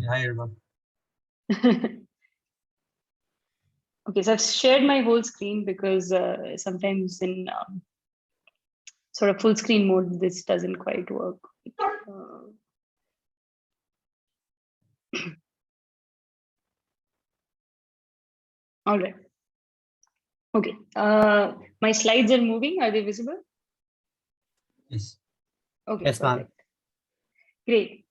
Hi everyone. Okay, so I've shared my whole screen because sometimes in sort of full screen mode, this doesn't quite work. All right. Okay. My slides are moving. Are they visible? Yes. Okay, Yes, ma'am. perfect. Great.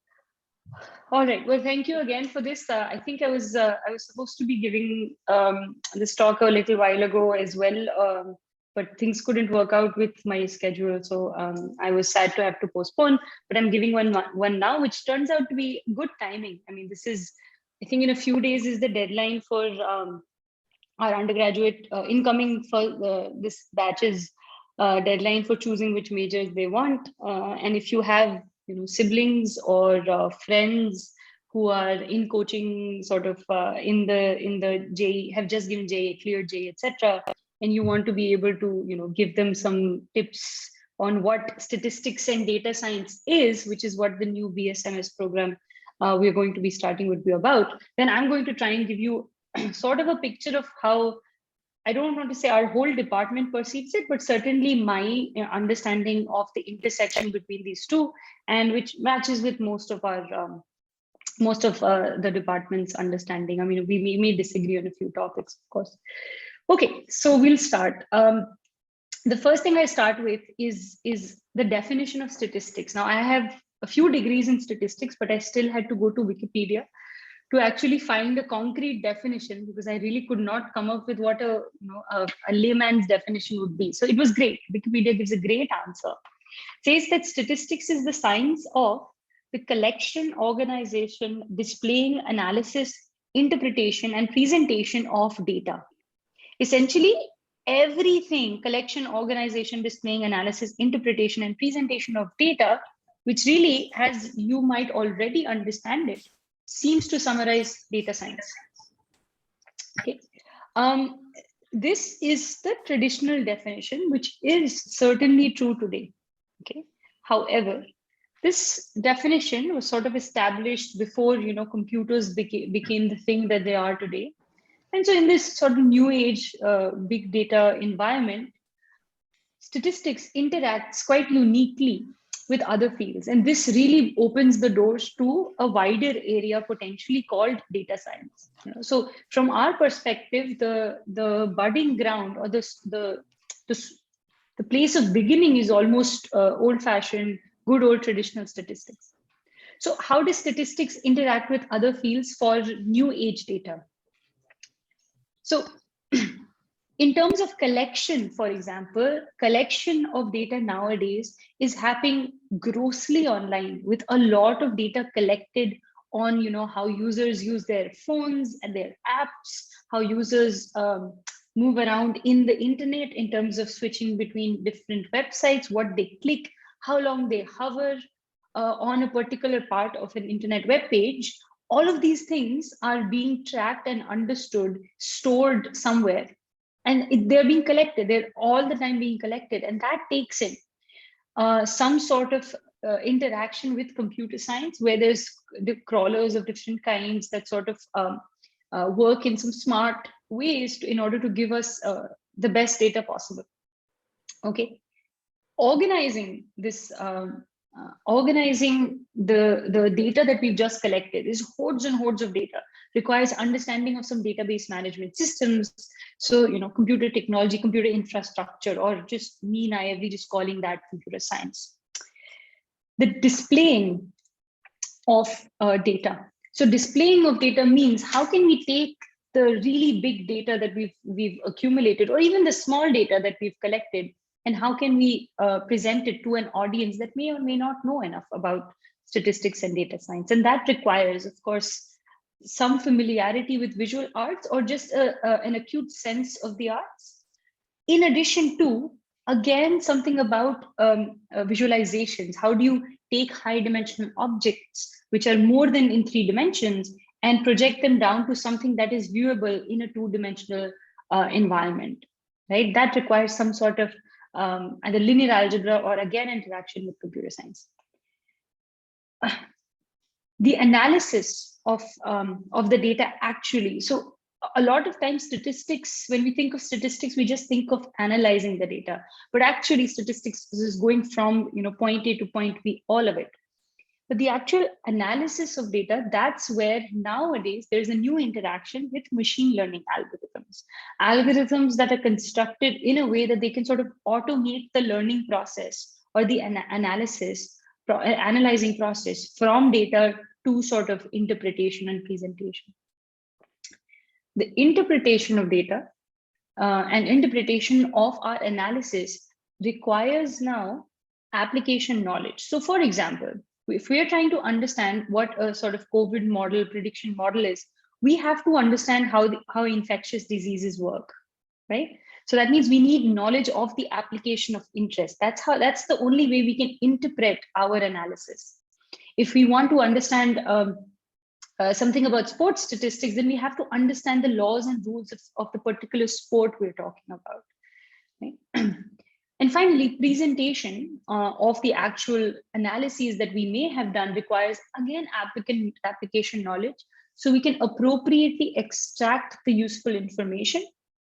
All right. Well, thank you again for this. I think I was supposed to be giving this talk a little while ago as well, but things couldn't work out with my schedule, so I was sad to have to postpone. But I'm giving one now, which turns out to be good timing. I mean, this is, I think, in a few days is the deadline for our undergraduate incoming for this batch's deadline for choosing which majors they want. And if you have siblings or friends who are in coaching, sort of in the JEE, have just given JEE, cleared JEE, etc., and you want to be able to give them some tips on what statistics and data science is, which is what the new BSMS program we're going to be starting would be about, then I'm going to try and give you sort of a picture of how, I don't want to say our whole department perceives it, but certainly my understanding of the intersection between these two, and which matches with most of our the department's understanding. I mean, we may disagree on a few topics, of course. Okay, so we'll start. The first thing I start with is the definition of statistics. Now, I have a few degrees in statistics, but I still had to go to Wikipedia to actually find a concrete definition, because I really could not come up with what a layman's definition would be. So it was great. Wikipedia gives a great answer. It says that statistics is the science of the collection, organization, displaying, analysis, interpretation, and presentation of data. Essentially, everything: collection, organization, displaying, analysis, interpretation, and presentation of data, which really, as you might already understand it, seems to summarize data science. Okay. This is the traditional definition, which is certainly true today. Okay. However, this definition was sort of established before computers became the thing that they are today. And so in this sort of new age big data environment, statistics interacts quite uniquely with other fields. And this really opens the doors to a wider area potentially called data science. So from our perspective, the budding ground, or the place of beginning, is almost old-fashioned, good old traditional statistics. So how does statistics interact with other fields for new age data? So in terms of collection, for example, collection of data nowadays is happening grossly online, with a lot of data collected on how users use their phones and their apps, how users move around in the internet in terms of switching between different websites, what they click, how long they hover on a particular part of an internet web page. All of these things are being tracked and understood, stored somewhere, and they're being collected. They're all the time being collected, and that takes in some sort of interaction with computer science, where there's the crawlers of different kinds that sort of work in some smart ways in order to give us the best data possible. Okay, organizing this organizing the data that we've just collected is hordes and hordes of data, requires understanding of some database management systems. So computer technology, computer infrastructure, or just me naively just calling that computer science. The displaying of data. So displaying of data means, how can we take the really big data that we've accumulated, or even the small data that we've collected, and how can we present it to an audience that may or may not know enough about statistics and data science? And that requires, of course, some familiarity with visual arts, or just an acute sense of the arts. In addition to, again, something about visualizations. How do you take high dimensional objects, which are more than in 3 dimensions, and project them down to something that is viewable in a 2-dimensional environment, right? That requires some sort of either linear algebra or, again, interaction with computer science. the analysis of the data actually. So a lot of times statistics, when we think of statistics, we just think of analyzing the data, but actually statistics is going from point A to point B, all of it. But the actual analysis of data, that's where nowadays there's a new interaction with machine learning algorithms. Algorithms that are constructed in a way that they can sort of automate the learning process or the analyzing process from data to sort of interpretation and presentation. The interpretation of data and interpretation of our analysis requires now application knowledge. So for example, if we are trying to understand what a sort of COVID model, prediction model is, we have to understand how infectious diseases work, right? So that means we need knowledge of the application of interest. That's the only way we can interpret our analysis. If we want to understand something about sports statistics, then we have to understand the laws and rules of the particular sport we're talking about. Right? And finally, presentation of the actual analyses that we may have done requires, again, application knowledge. So we can appropriately extract the useful information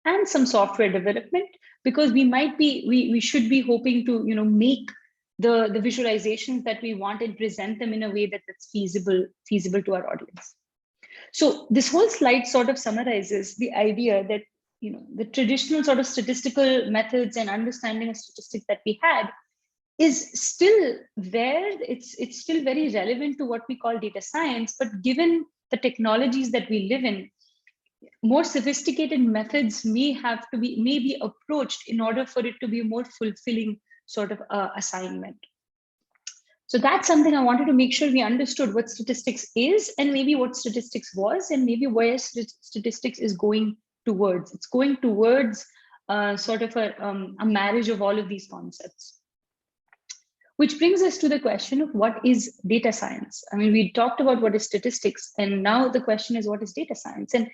and some software development, because we should be hoping to make the visualizations that we want and present them in a way that's feasible to our audience. So this whole slide sort of summarizes the idea that the traditional sort of statistical methods and understanding of statistics that we had is still there. It's still very relevant to what we call data science, but given the technologies that we live in, more sophisticated methods may be approached in order for it to be a more fulfilling sort of assignment. So that's something I wanted to make sure we understood what statistics is, and maybe what statistics was, and maybe where statistics is going towards. It's going towards sort of a marriage of all of these concepts. Which brings us to the question of what is data science? I mean, we talked about what is statistics, and now the question is what is data science? And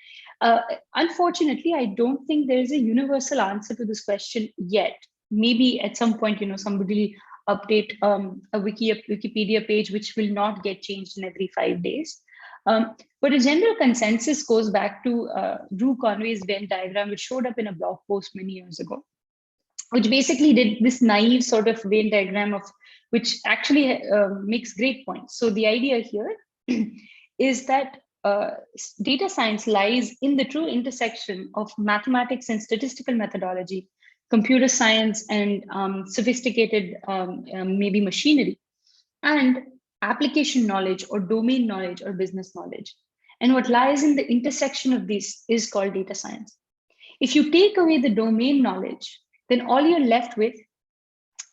unfortunately, I don't think there is a universal answer to this question yet. Maybe at some point, somebody will update a Wikipedia page, which will not get changed in every 5 days. But a general consensus goes back to Drew Conway's Venn diagram, which showed up in a blog post many years ago, which basically did this naive sort of Venn diagram of which actually makes great points. So the idea here is that data science lies in the true intersection of mathematics and statistical methodology, computer science and sophisticated maybe machinery, and application knowledge or domain knowledge or business knowledge. And what lies in the intersection of these is called data science. If you take away the domain knowledge, then all you're left with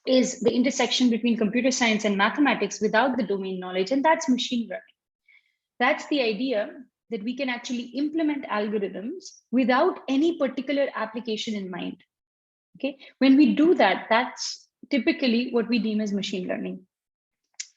is the intersection between computer science and mathematics without the domain knowledge, and that's machine learning. That's the idea that we can actually implement algorithms without any particular application in mind. Okay, when we do that, that's typically what we deem as machine learning.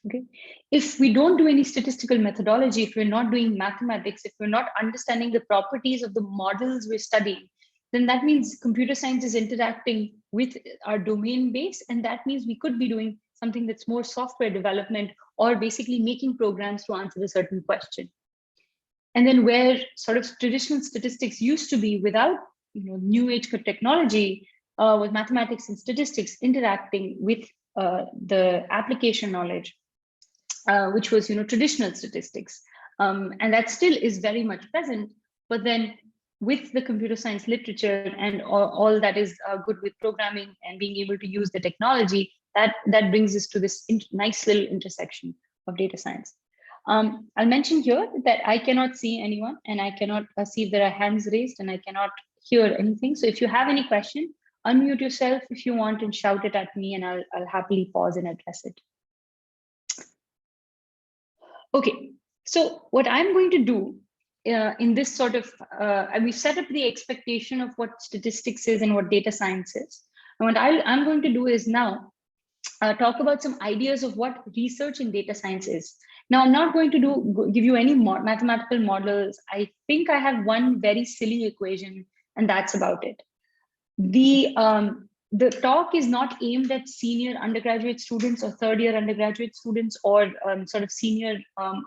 Okay, if we don't do any statistical methodology, if we're not doing mathematics, if we're not understanding the properties of the models we're studying, then that means computer science is interacting with our domain base, and that means we could be doing something that's more software development or basically making programs to answer a certain question. And then where sort of traditional statistics used to be without new age technology, with mathematics and statistics interacting with the application knowledge, which was traditional statistics, and that still is very much present. But then with the computer science literature and all that is good with programming and being able to use the technology, that brings us to this nice little intersection of data science. I'll mention here that I cannot see anyone, and I cannot see if there are hands raised, and I cannot hear anything. So if you have any question, unmute yourself if you want and shout it at me, and I'll happily pause and address it. Okay, so what I'm going to do in this sort of, we set up the expectation of what statistics is and what data science is. And what I'm going to do is now talk about some ideas of what research in data science is. Now, I'm not going to give you any mathematical models. I think I have one very silly equation, and that's about it. The the talk is not aimed at senior undergraduate students or third year undergraduate students or sort of senior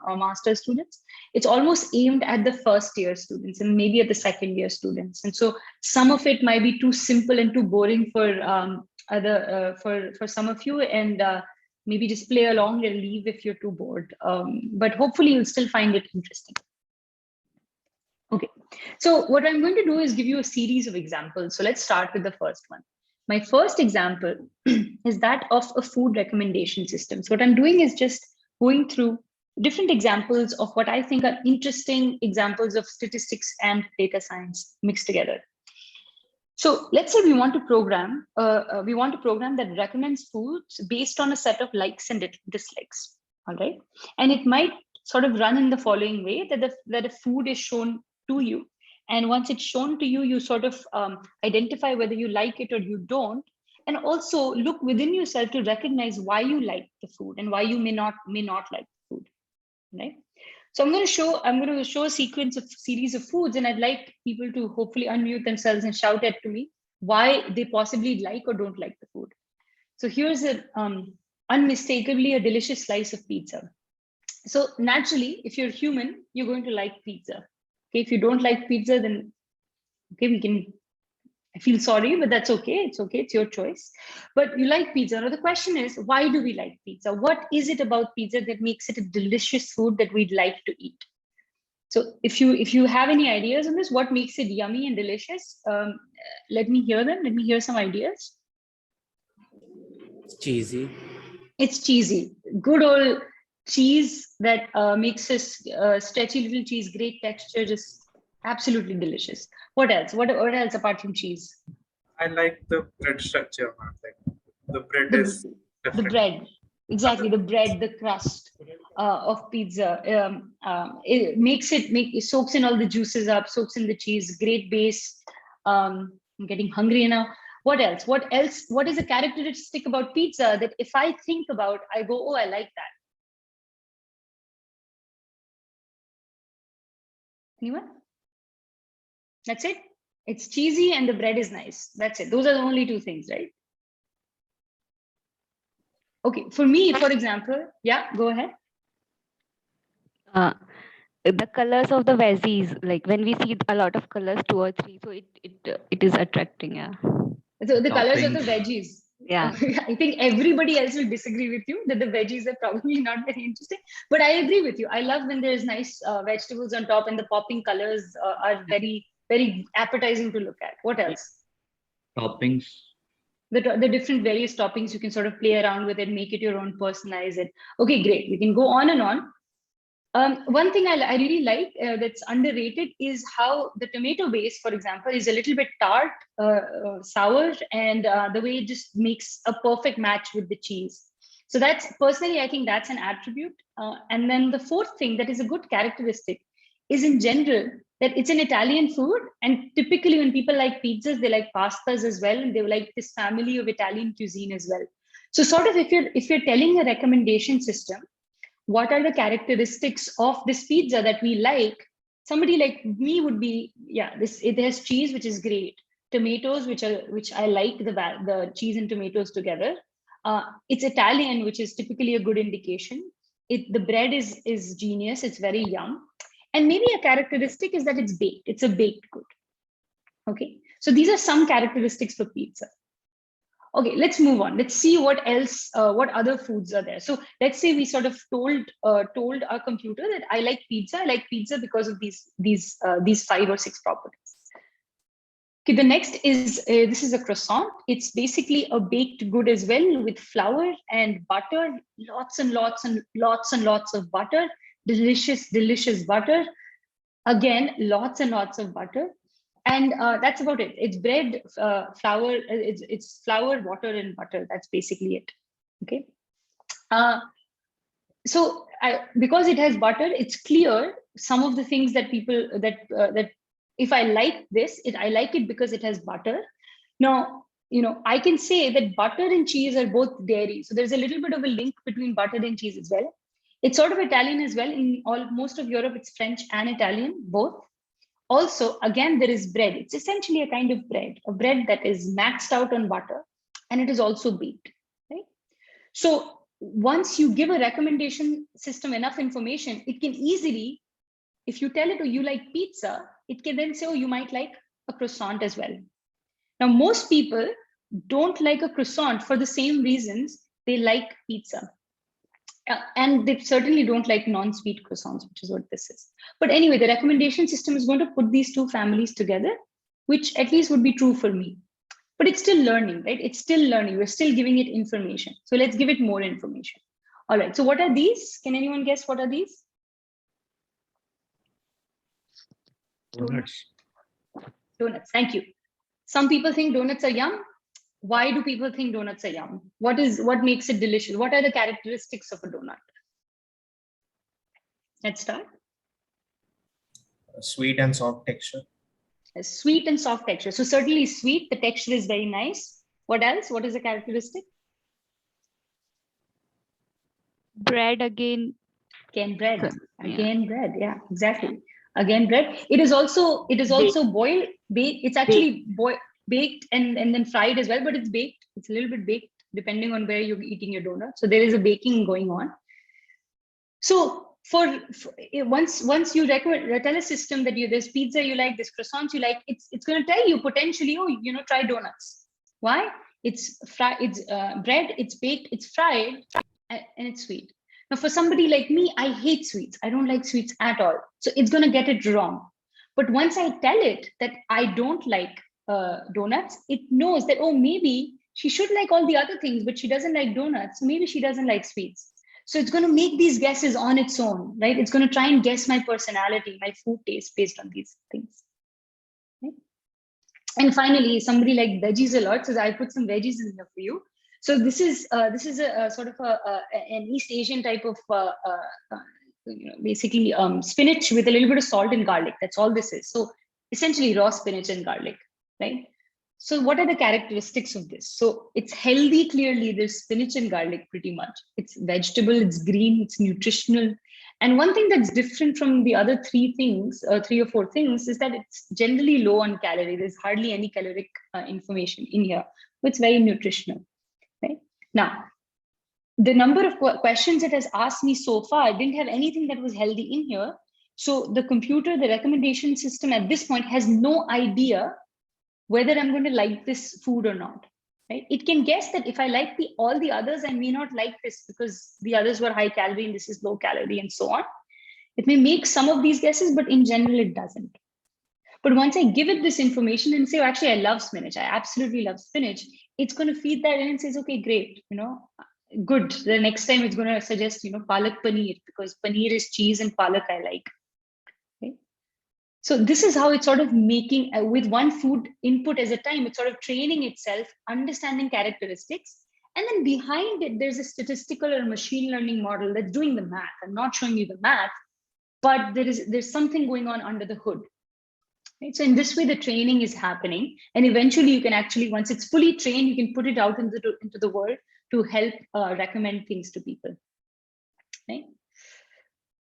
master students. It's almost aimed at the first year students and maybe at the second year students. And so some of it might be too simple and too boring for for some of you, and maybe just play along and leave if you're too bored. But hopefully you'll still find it interesting. Okay, so what I'm going to do is give you a series of examples. So let's start with the first one. My first example is that of a food recommendation system. So what I'm doing is just going through different examples of what I think are interesting examples of statistics and data science mixed together. So let's say we want to program that recommends foods based on a set of likes and dislikes. All right, and it might sort of run in the following way: that a food is shown to you, and once it's shown to you, you sort of identify whether you like it or you don't, and also look within yourself to recognize why you like the food and why you may not like the food. Right. So I'm going to show a series of foods, and I'd like people to hopefully unmute themselves and shout at to me why they possibly like or don't like the food. So here's unmistakably a delicious slice of pizza. So naturally, if you're human, you're going to like pizza. Okay, if you don't like pizza, then okay, I feel sorry, but that's okay. It's okay. It's your choice. But you like pizza. Now the question is, why do we like pizza? What is it about pizza that makes it a delicious food that we'd like to eat? So if you have any ideas on this, what makes it yummy and delicious? Let me hear them. Let me hear some ideas. It's cheesy. It's cheesy. Good old cheese that makes us stretchy little cheese, great texture, just absolutely delicious. What else? What else apart from cheese? I like the bread structure. Like the bread is different. The bread, exactly. The bread, the crust of pizza. It soaks in all the juices up, soaks in the cheese. Great base. I'm getting hungry now. What else? What else? What is a characteristic about pizza that if I think about, I go, oh, I like that. Anyone? That's it. It's cheesy and the bread is nice. That's it. Those are the only two things, right? Okay, for me, for example, yeah, go ahead. The colors of the veggies, like when we see a lot of colors, 2 or 3, so it is attracting. Yeah. So the colors of the veggies. Yeah. I think everybody else will disagree with you that the veggies are probably not very interesting, but I agree with you. I love when there's nice vegetables on top and the popping colors are very, very appetizing to look at. What else? Toppings. The different various toppings, you can sort of play around with it, make it your own, personalize it. Okay, great. We can go on and on. One thing I really like that's underrated is how the tomato base, for example, is a little bit tart, sour, and the way it just makes a perfect match with the cheese. So that's personally, I think that's an attribute. And then the fourth thing that is a good characteristic is in general that it's an Italian food. And typically when people like pizzas, they like pastas as well. And they like this family of Italian cuisine as well. So sort of if you're telling a recommendation system, what are the characteristics of this pizza that we like? Somebody like me would be, yeah, it has cheese, which is great. Tomatoes, which I like the cheese and tomatoes together. It's Italian, which is typically a good indication. The bread is genius. It's very yum. And maybe a characteristic is that it's baked. It's a baked good. Okay. So these are some characteristics for pizza. Okay, let's move on. Let's see what else, what other foods are there. So let's say we sort of told our computer that I like pizza. I like pizza because of these 5 or 6 properties. Okay, the next is this is a croissant. It's basically a baked good as well with flour and butter, lots and lots of butter, delicious butter. Again, lots and lots of butter. And that's about it. It's bread, flour, it's flour, water, and butter. That's basically it. Okay. So because it has butter, it's clear some of the things that people that if I like this, I like it because it has butter. Now, I can say that butter and cheese are both dairy. So there's a little bit of a link between butter and cheese as well. It's sort of Italian as well. In most of Europe, it's French and Italian, both. Also, again, there is bread. It's essentially a kind of bread, a bread that is maxed out on butter. and it is also baked, right? So once you give a recommendation system enough information, it can easily, if you tell it, oh, you like pizza, it can then say, oh, you might like a croissant as well. Now, most people don't like a croissant for the same reasons they like pizza. And they certainly don't like non-sweet croissants, which is what this is. But anyway, the recommendation system is going to put these two families together, which at least would be true for me. But it's still learning, right? It's still learning. We're still giving it information. So let's give it more information. All right, so what are these? Can anyone guess what are these? Donuts. Donuts, thank you. Some people think donuts are yum. Why do people think donuts are yum? What makes it delicious? What are the characteristics of a donut? Let's start. Sweet and soft texture. A sweet and soft texture. So certainly sweet, the texture is very nice. What else? What is the characteristic? Bread again. Again, bread. Yeah. Again, bread. Yeah, exactly. Again, bread. It is also boiled, baked. It's actually baked and then fried as well, but it's baked. It's a little bit baked depending on where you're eating your donut. So there is a baking going on. So once you tell a system that there's pizza you like, there's croissants you like, it's going to tell you potentially, oh, try donuts. Why? It's bread, it's baked, it's fried, and it's sweet. Now, for somebody like me, I hate sweets. I don't like sweets at all. So it's going to get it wrong. But once I tell it that I don't like donuts, it knows that, oh, maybe she should like all the other things, but she doesn't like donuts. So maybe she doesn't like sweets. So it's going to make these guesses on its own, right? It's going to try and guess my personality, my food taste based on these things. Okay? And finally, somebody like veggies a lot, so I put some veggies in here for you. So this is a sort of an East Asian type of basically spinach with a little bit of salt and garlic. That's all this is. So essentially raw spinach and garlic, right? So what are the characteristics of this? So it's healthy, clearly. There's spinach and garlic pretty much. It's vegetable, it's green, it's nutritional. And one thing that's different from the other three or four things, is that it's generally low on calorie. There's hardly any caloric information in here, but it's very nutritional. Right? Now, the number of questions it has asked me so far didn't have anything that was healthy in here. So the computer, the recommendation system at this point has no idea whether I'm going to like this food or not. Right? It can guess that if I like all the others, I may not like this because the others were high calorie and this is low calorie and so on. It may make some of these guesses, but in general, it doesn't. But once I give it this information and say, oh, actually, I love spinach. I absolutely love spinach. It's going to feed that in and says, okay, great. Good. The next time it's going to suggest, palak paneer, because paneer is cheese and palak I like. Okay? So this is how it's sort of making, with one food input at a time, it's sort of training itself, understanding characteristics. And then behind it, there's a statistical or machine learning model that's doing the math. I'm not showing you the math, but there's something going on under the hood. Right? So in this way, the training is happening. And eventually you can actually, once it's fully trained, you can put it out into the world to help recommend things to people. Right?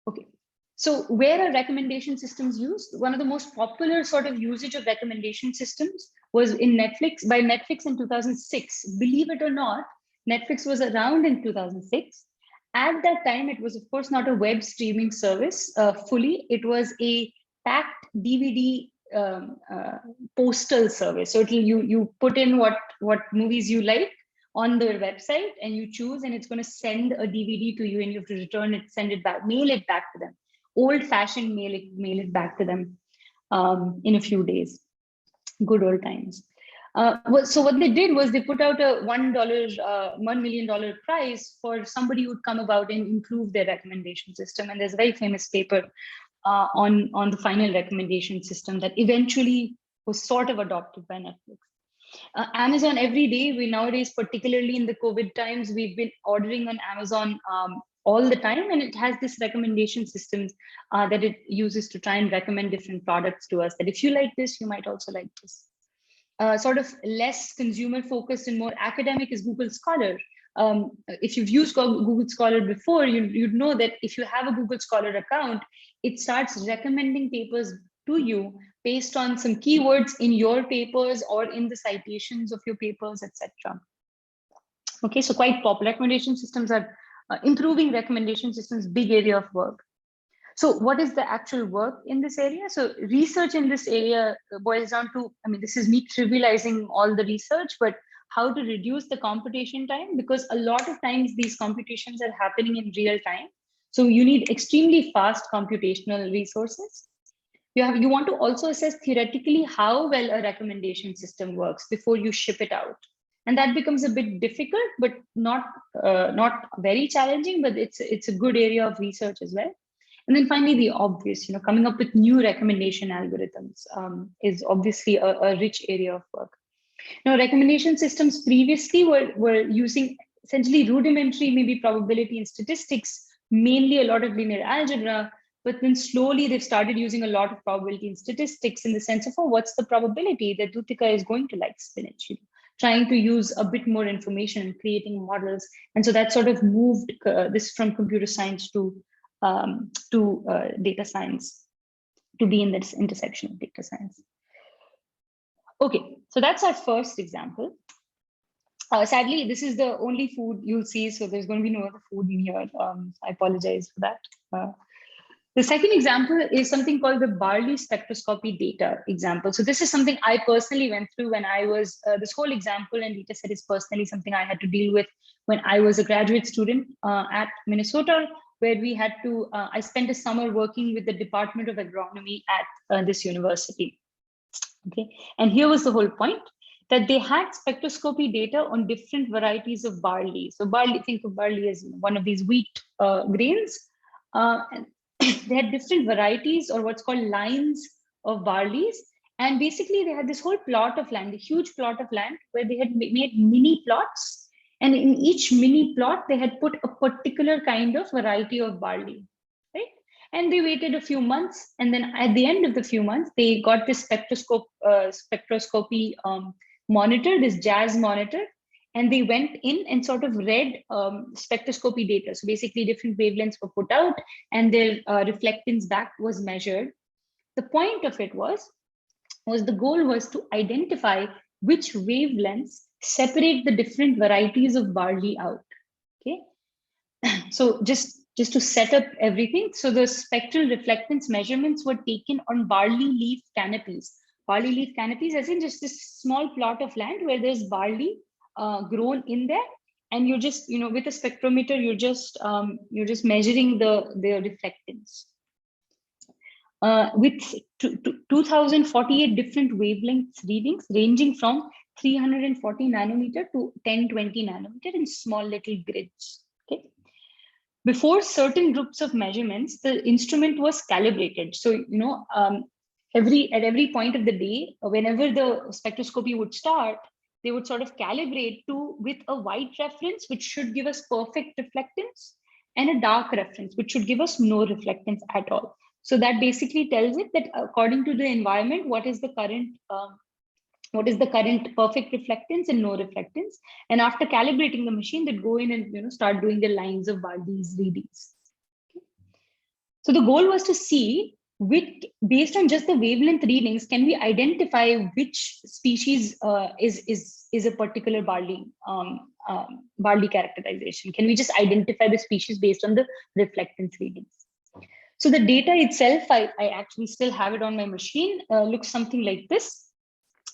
Okay. So where are recommendation systems used? One of the most popular sort of usage of recommendation systems was by Netflix in 2006. Believe it or not, Netflix was around in 2006. At that time, it was, of course, not a web streaming service fully. It was a packed DVD postal service. So you put in what movies you like on their website and you choose, and it's going to send a DVD to you, and you have to return it, send it back, mail it back to them. Old-fashioned mail it back to them in a few days. Good old times. So what they did was they put out a $1 million prize for somebody who would come about and improve their recommendation system. And there's a very famous paper on the final recommendation system that eventually was sort of adopted by Netflix. Amazon, every day, nowadays, particularly in the COVID times, we've been ordering on Amazon all the time, and it has this recommendation systems that it uses to try and recommend different products to us, that if you like this, you might also like this. Sort of less consumer focused and more academic is Google Scholar. If you've used Google Scholar before, you'd know that if you have a Google Scholar account, it starts recommending papers to you based on some keywords in your papers or in the citations of your papers, etc. Okay, so quite popular. Recommendation systems are improving recommendation systems, big area of work. So what is the actual work in this area? So research in this area boils down to, I mean, this is me trivializing all the research, but how to reduce the computation time, because a lot of times these computations are happening in real time. So you need extremely fast computational resources. You want to also assess theoretically how well a recommendation system works before you ship it out. And that becomes a bit difficult, but not very challenging, but it's a good area of research as well. And then finally, the obvious, coming up with new recommendation algorithms is obviously a rich area of work. Now, recommendation systems previously were using essentially rudimentary, maybe probability and statistics, mainly a lot of linear algebra, but then slowly they've started using a lot of probability and statistics in the sense of, oh, what's the probability that Dutika is going to like spinach? Trying to use a bit more information and creating models. And so that sort of moved this from computer science to data science, to be in this intersection of data science. Okay, so that's our first example. Sadly, this is the only food you'll see, so there's going to be no other food in here. I apologize for that. The second example is something called the barley spectroscopy data example. So this is something I personally went through when I was, this whole example and data set is personally something I had to deal with when I was a graduate student at Minnesota, where we had to, I spent a summer working with the Department of Agronomy at this university. Okay, and here was the whole point, that they had spectroscopy data on different varieties of barley. So barley, think of barley as one of these wheat grains. And they had different varieties, or what's called lines of barleys. And basically they had this whole plot of land, a huge plot of land, where they had made mini plots. And in each mini plot, they had put a particular kind of variety of barley, right? And they waited a few months. And then at the end of the few months, they got this spectroscopy monitor, this JAS monitor. And they went in and sort of read spectroscopy data. So basically different wavelengths were put out and their reflectance back was measured. The point of it was the goal was to identify which wavelengths separate the different varieties of barley out, okay? So just to set up everything, so the spectral reflectance measurements were taken on barley leaf canopies. Barley leaf canopies, as in just this small plot of land where there's barley grown in there, and you're just, with a spectrometer, you're just measuring the reflectance. With 2048 different wavelengths readings ranging from 340 nanometer to 1020 nanometer in small little grids. Okay. Before certain groups of measurements, the instrument was calibrated. So, at every point of the day, whenever the spectroscopy would start, they would sort of calibrate with a white reference, which should give us perfect reflectance, and a dark reference, which should give us no reflectance at all. So that basically tells it that according to the environment, what is the current perfect reflectance and no reflectance. And after calibrating the machine, they'd go in and start doing the lines of barley's readings. Okay. So the goal was to see based on just the wavelength readings, can we identify which species is a particular barley characterization? Can we just identify the species based on the reflectance readings? So the data itself, I actually still have it on my machine, looks something like this,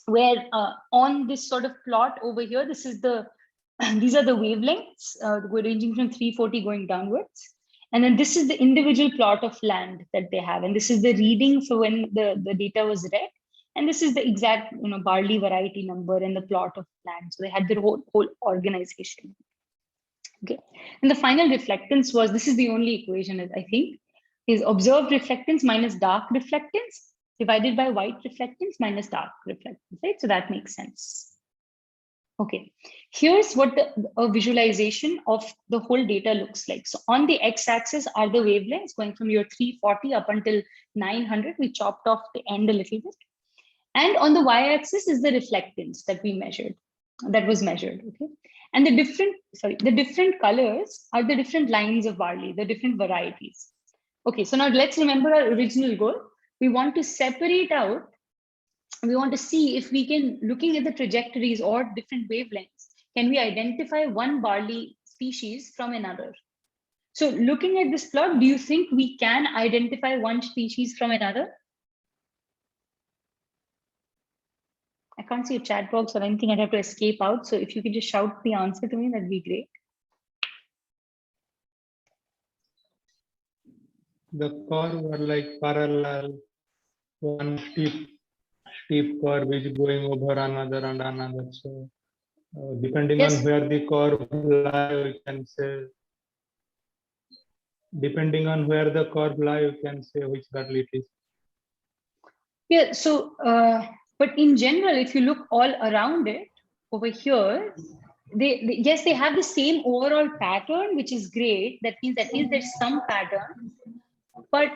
where on this sort of plot over here, these are the wavelengths ranging from 340 going downwards. And then this is the individual plot of land that they have. And this is the reading for when the data was read. And this is the exact barley variety number and the plot of land. So they had their whole organization. Okay. And the final reflectance was, this is the only equation, I think, is observed reflectance minus dark reflectance divided by white reflectance minus dark reflectance, right? So that makes sense. Okay, here's what a visualization of the whole data looks like. So on the x-axis are the wavelengths going from your 340 up until 900. We chopped off the end a little bit. And on the y-axis is the reflectance that was measured, okay? And the different colors are the different lines of barley, the different varieties. Okay, so now let's remember our original goal. We want to separate out, we want to see if we can, looking at the trajectories or different wavelengths, can we identify one barley species from another? So looking at this plot, do you think we can identify one species from another? I can't see a chat box or anything. I'd have to escape out. So if you could just shout the answer to me, that'd be great. The curves are like parallel, one steep curve is going over another and another. So depending Yes. on where the curve lie, we can say. Depending on where the curve lie, you can say which barley it is. Yeah. So, but in general, if you look all around it over here, yes, they have the same overall pattern, which is great. That means at least there's some pattern. But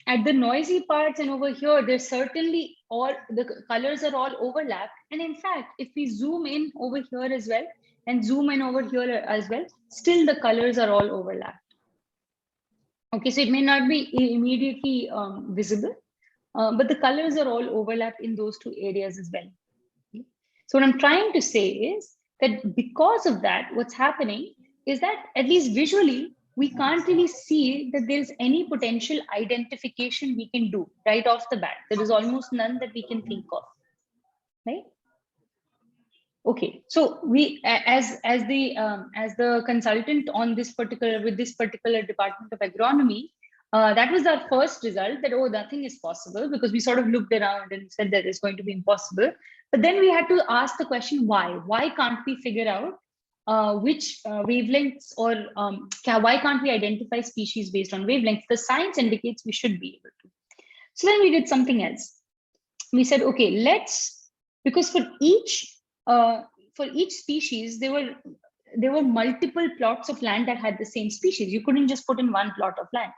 at the noisy parts and over here, there's certainly all the colors are all overlapped. And in fact, if we zoom in over here as well and zoom in over here as well, still the colors are all overlapped. Okay, so it may not be immediately visible, but the colors are all overlapped in those two areas as well. Okay? So what I'm trying to say is that because of that, what's happening is that at least visually, we can't really see that there's any potential identification we can do right off the bat. There is almost none that we can think of, right? Okay, so we, as the consultant on this particular, with this particular department of agronomy, that was our first result that, oh, nothing is possible, because we sort of looked around and said that it's going to be impossible. But then we had to ask the question, why? Why can't we figure out which wavelengths, or why can't we identify species based on wavelengths? The science indicates we should be able to. So then we did something else. We said, okay, because for each species, there were multiple plots of land that had the same species. You couldn't just put in one plot of land.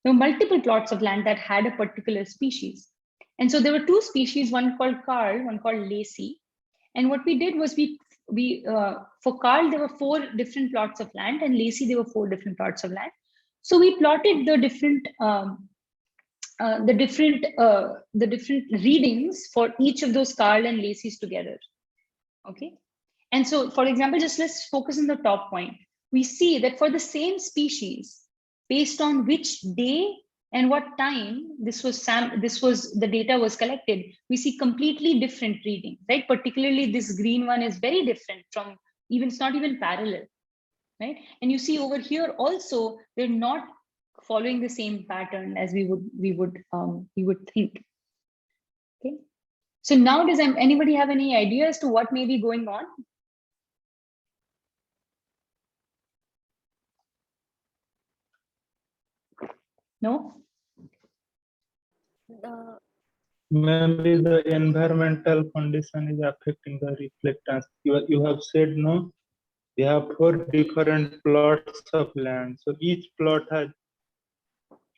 There were multiple plots of land that had a particular species. And so there were two species, one called Carl, one called Lacey. And what we did was for Carl, there were 4 different plots of land, and Lacey, there were 4 different plots of land. So we plotted the different readings for each of those Carl and Lacey's together. Okay. And so, for example, just let's focus on the top point. We see that for the same species, based on which day and what time the data was collected, we see completely different readings, right? Particularly this green one is very different from, it's not even parallel, right? And you see over here also, they're not following the same pattern as we would think. Okay. So now, does anybody have any idea as to what may be going on? No? Maybe the environmental condition is affecting the reflectance. You have said no. We have 4 different plots of land. So each plot has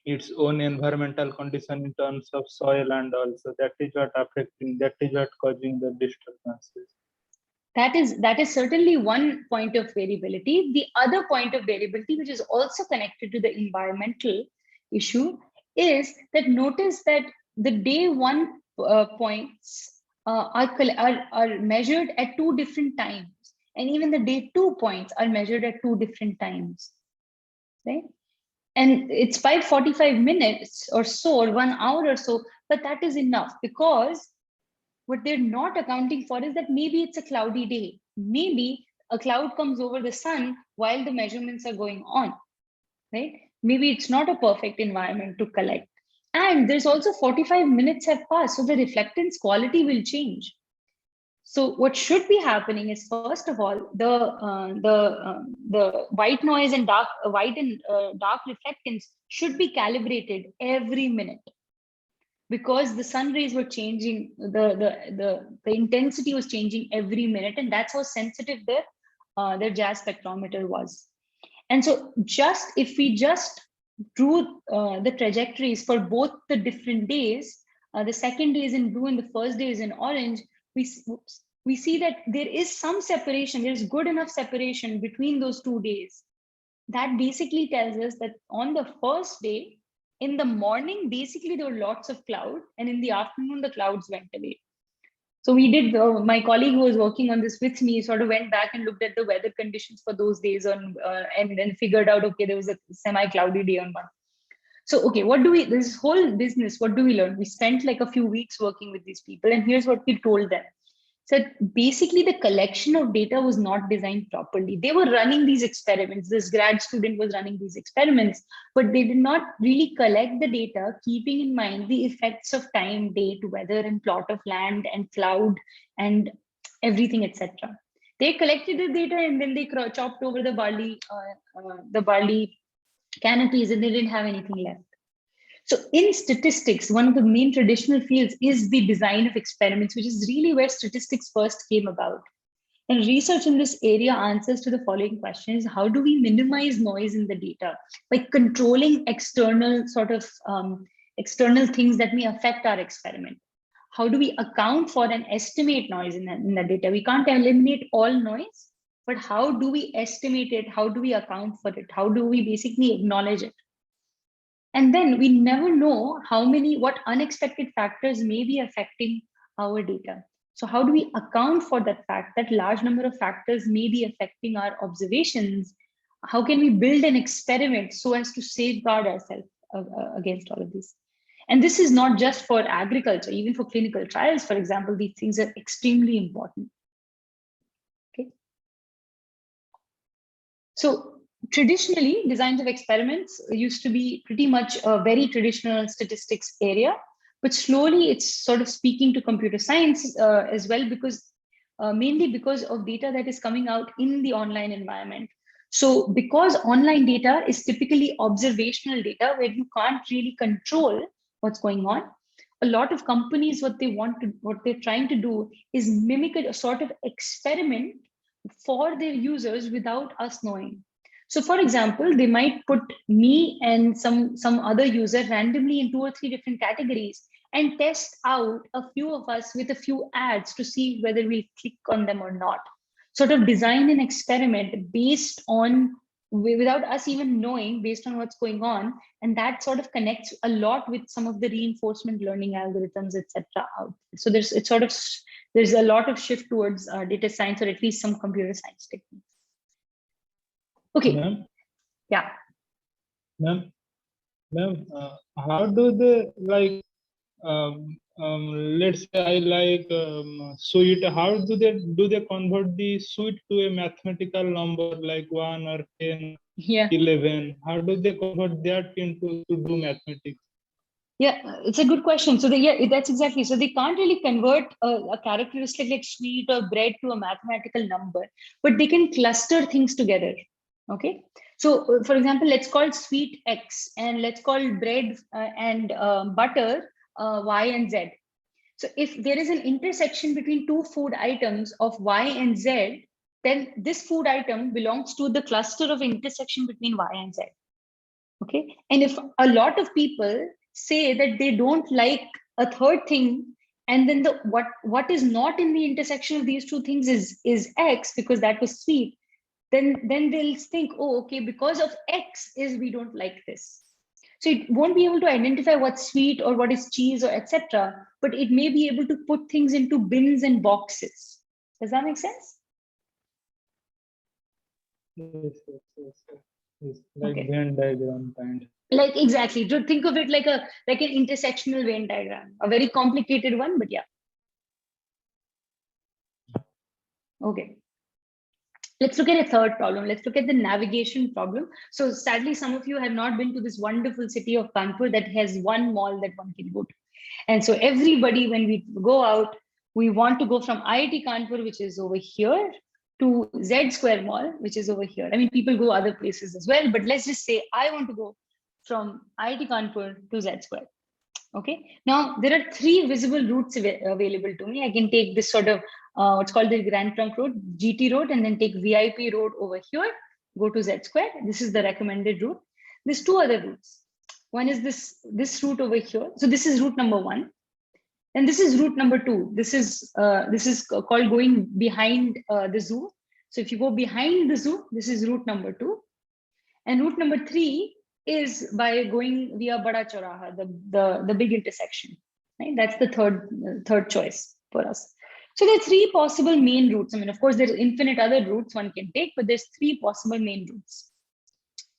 its own environmental condition in terms of soil, and also that is what causing the disturbances. That is certainly one point of variability. The other point of variability, which is also connected to the environmental issue, is that notice that the day 1 points are measured at 2 different times, and even the day 2 points are measured at 2 different times, right? And it's by 45 minutes or so, or 1 hour or so, but that is enough, because what they're not accounting for is that maybe it's a cloudy day. Maybe a cloud comes over the sun while the measurements are going on, right? Maybe it's not a perfect environment to collect. And there's also 45 minutes have passed, so the reflectance quality will change. So what should be happening is, first of all, the white noise and dark reflectance should be calibrated every minute, because the sun rays were changing, the intensity was changing every minute, and that's how sensitive their gas spectrometer was. And so if we just drew the trajectories for both the different days, the second day is in blue and the first day is in orange, we see that there is some separation, there's good enough separation between those 2 days. That basically tells us that on the first day, in the morning, basically there were lots of cloud, and in the afternoon, the clouds went away. So we did, my colleague who was working on this with me sort of went back and looked at the weather conditions for those days and then figured out, okay, there was a semi-cloudy day on one. So, okay, this whole business, what do we learn? We spent like a few weeks working with these people, and here's what we told them. So basically the collection of data was not designed properly. They were running these experiments. This grad student was running these experiments, but they did not really collect the data, keeping in mind the effects of time, date, weather, and plot of land and cloud and everything, etc. They collected the data and then they chopped over the barley canopies, and they didn't have anything left. So in statistics, one of the main traditional fields is the design of experiments, which is really where statistics first came about. And research in this area answers to the following questions: how do we minimize noise in the data by controlling external external things that may affect our experiment? How do we account for and estimate noise in the data? We can't eliminate all noise, but how do we estimate it? How do we account for it? How do we basically acknowledge it? And then we never know what unexpected factors may be affecting our data. So how do we account for that fact that large number of factors may be affecting our observations? How can we build an experiment so as to safeguard ourselves against all of this? And this is not just for agriculture, even for clinical trials, for example, these things are extremely important. Okay. So traditionally, designs of experiments used to be pretty much a very traditional statistics area, but slowly it's sort of speaking to computer science as well, because mainly because of data that is coming out in the online environment. So because online data is typically observational data where you can't really control what's going on, a lot of companies, what they're trying to do is mimic a sort of experiment for their users without us knowing. So for example, they might put me and some other user randomly in 2 or 3 different categories and test out a few of us with a few ads to see whether we click on them or not. Sort of design an experiment based on, without us even knowing, based on what's going on. And that sort of connects a lot with some of the reinforcement learning algorithms, etc. out. So there's a lot of shift towards data science, or at least some computer science techniques. Okay. Yeah. Ma'am, how do they let's say I like sweet? How do they convert the sweet to a mathematical number like 1 or 10, Yeah. 11? How do they convert that to do mathematics? Yeah, it's a good question. So that's exactly. So they can't really convert a characteristic like sweet or bread to a mathematical number, but they can cluster things together. Okay. So for example, let's call sweet X and let's call bread and butter Y and Z. So if there is an intersection between 2 food items of Y and Z, then this food item belongs to the cluster of intersection between Y and Z. Okay. And if a lot of people say that they don't like a third thing, and then what is not in the intersection of these 2 things is X, because that was sweet, then they'll think, oh, okay, because of X is we don't like this. So it won't be able to identify what's sweet or what is cheese or etc., but it may be able to put things into bins and boxes. Does that make sense? Yes. Like Okay. Venn diagram kind. Like exactly. To think of it like an intersectional Venn diagram, a very complicated one, but yeah. Okay. Let's look at a third problem. Let's look at the navigation problem. So sadly, some of you have not been to this wonderful city of Kanpur that has one mall that one can go to. And so everybody, when we go out, we want to go from IIT Kanpur, which is over here, to Z Square Mall, which is over here. I mean, people go other places as well, but let's just say I want to go from IIT Kanpur to Z Square. Okay. Now, there are 3 visible routes available to me. I can take this sort of what's called the Grand Trunk Road, GT Road, and then take VIP Road over here, go to Z Square. This is the recommended route. There's 2 other routes. One is this route over here. So this is route number 1. And this is route number 2. This is called going behind the zoo. So if you go behind the zoo, this is route number 2. And route number 3 is by going via Bada Chauraha, the big intersection. Right? That's the third choice for us. So there are three possible main routes. I mean, of course, there's infinite other routes one can take, but there's three possible main routes.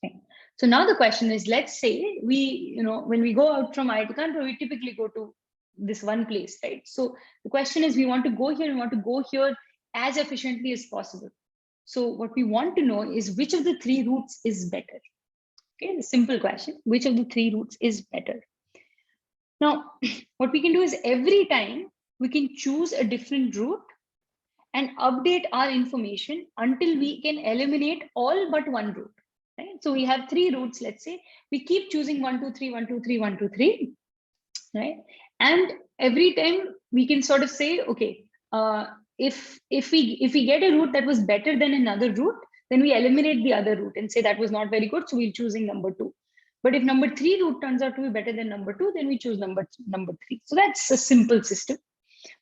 Okay. So now the question is, let's say when we go out from IIT Kanpur, we typically go to this one place, right? So the question is, we want to go here as efficiently as possible. So what we want to know is which of the three routes is better. Okay, the simple question, which of the three routes is better? Now, what we can do is every time we can choose a different route and update our information until we can eliminate all but one route. Right? So we have three routes, let's say, we keep choosing 1, 2, 3, 1, 2, 3, 1, 2, 3, right? And every time we can sort of say, okay, if we get a route that was better than another route, then we eliminate the other route and say that was not very good, so we're choosing number 2. But if number 3 route turns out to be better than number 2, then we choose number 3. So that's a simple system.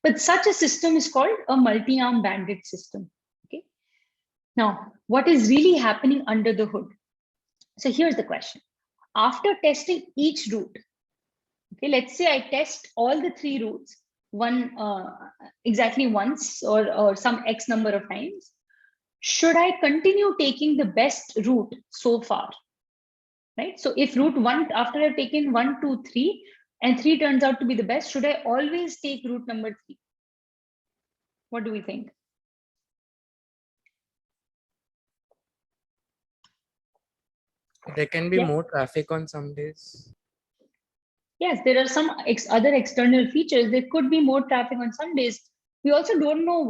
But such a system is called a multi-arm bandit system. Okay. Now, what is really happening under the hood? So here's the question. After testing each route, okay, let's say I test all the 3 routes exactly once or some X number of times. Should I continue taking the best route so far? Right. So if route 1, after I've taken 1, 2, 3, and 3 turns out to be the best, should I always take route number 3? What do we think? There can be Yeah. more traffic on some days. Yes, there are some other external features. There could be more traffic on some days. We also don't know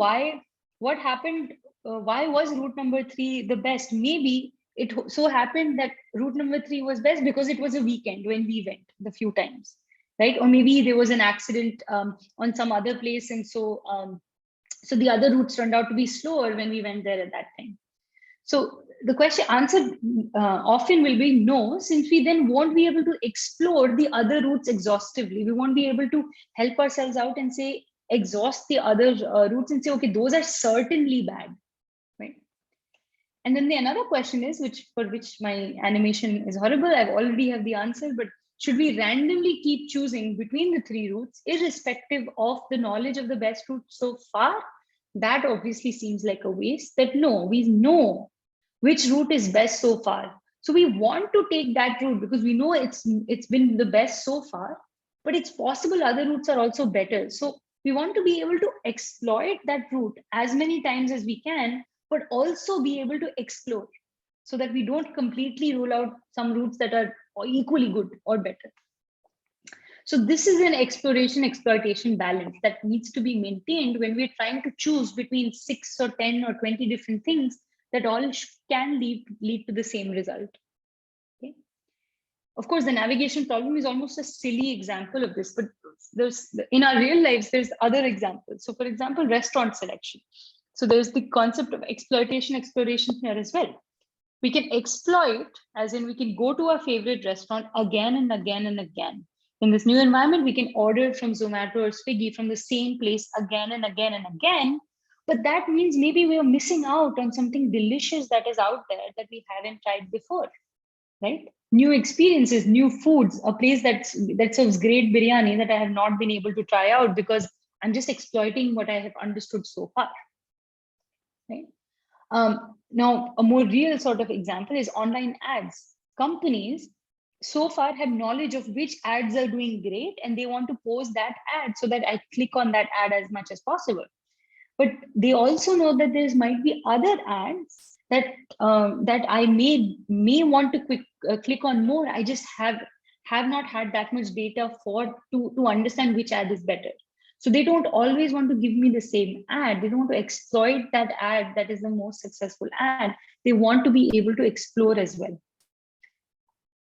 what happened. Why was route number 3 the best? Maybe it so happened that route number 3 was best because it was a weekend when we went the few times, right? Or maybe there was an accident on some other place, and so the other routes turned out to be slower when we went there at that time. So the answer often will be no, since we then won't be able to explore the other routes exhaustively. We won't be able to help ourselves out and say, exhaust the other routes and say, okay, those are certainly bad, right? And then another question is, for which my animation is horrible, I already have the answer, but should we randomly keep choosing between the 3 routes, irrespective of the knowledge of the best route so far? That obviously seems like a waste. That no, we know which route is best so far. So we want to take that route because we know it's been the best so far, but it's possible other routes are also better. So we want to be able to exploit that route as many times as we can, but also be able to explore so that we don't completely rule out some routes that are equally good or better. So this is an exploration-exploitation balance that needs to be maintained when we're trying to choose between 6 or 10 or 20 different things that all can lead to the same result. Okay. Of course, the navigation problem is almost a silly example of this, but in our real lives, there's other examples. So for example, restaurant selection. So there's the concept of exploration here as well. We can exploit, as in we can go to our favorite restaurant again and again and again. In this new environment, we can order from Zomato or Swiggy from the same place again and again and again. But that means maybe we are missing out on something delicious that is out there that we haven't tried before, right? New experiences, new foods, a place that serves great biryani that I have not been able to try out because I'm just exploiting what I have understood so far, right? Now, a more real sort of example is online ads. Companies so far have knowledge of which ads are doing great, and they want to post that ad so that I click on that ad as much as possible. But they also know that there might be other ads that I may want to click on more. I just have not had that much data to understand which ad is better. So they don't always want to give me the same ad. They don't want to exploit that ad that is the most successful ad. They want to be able to explore as well.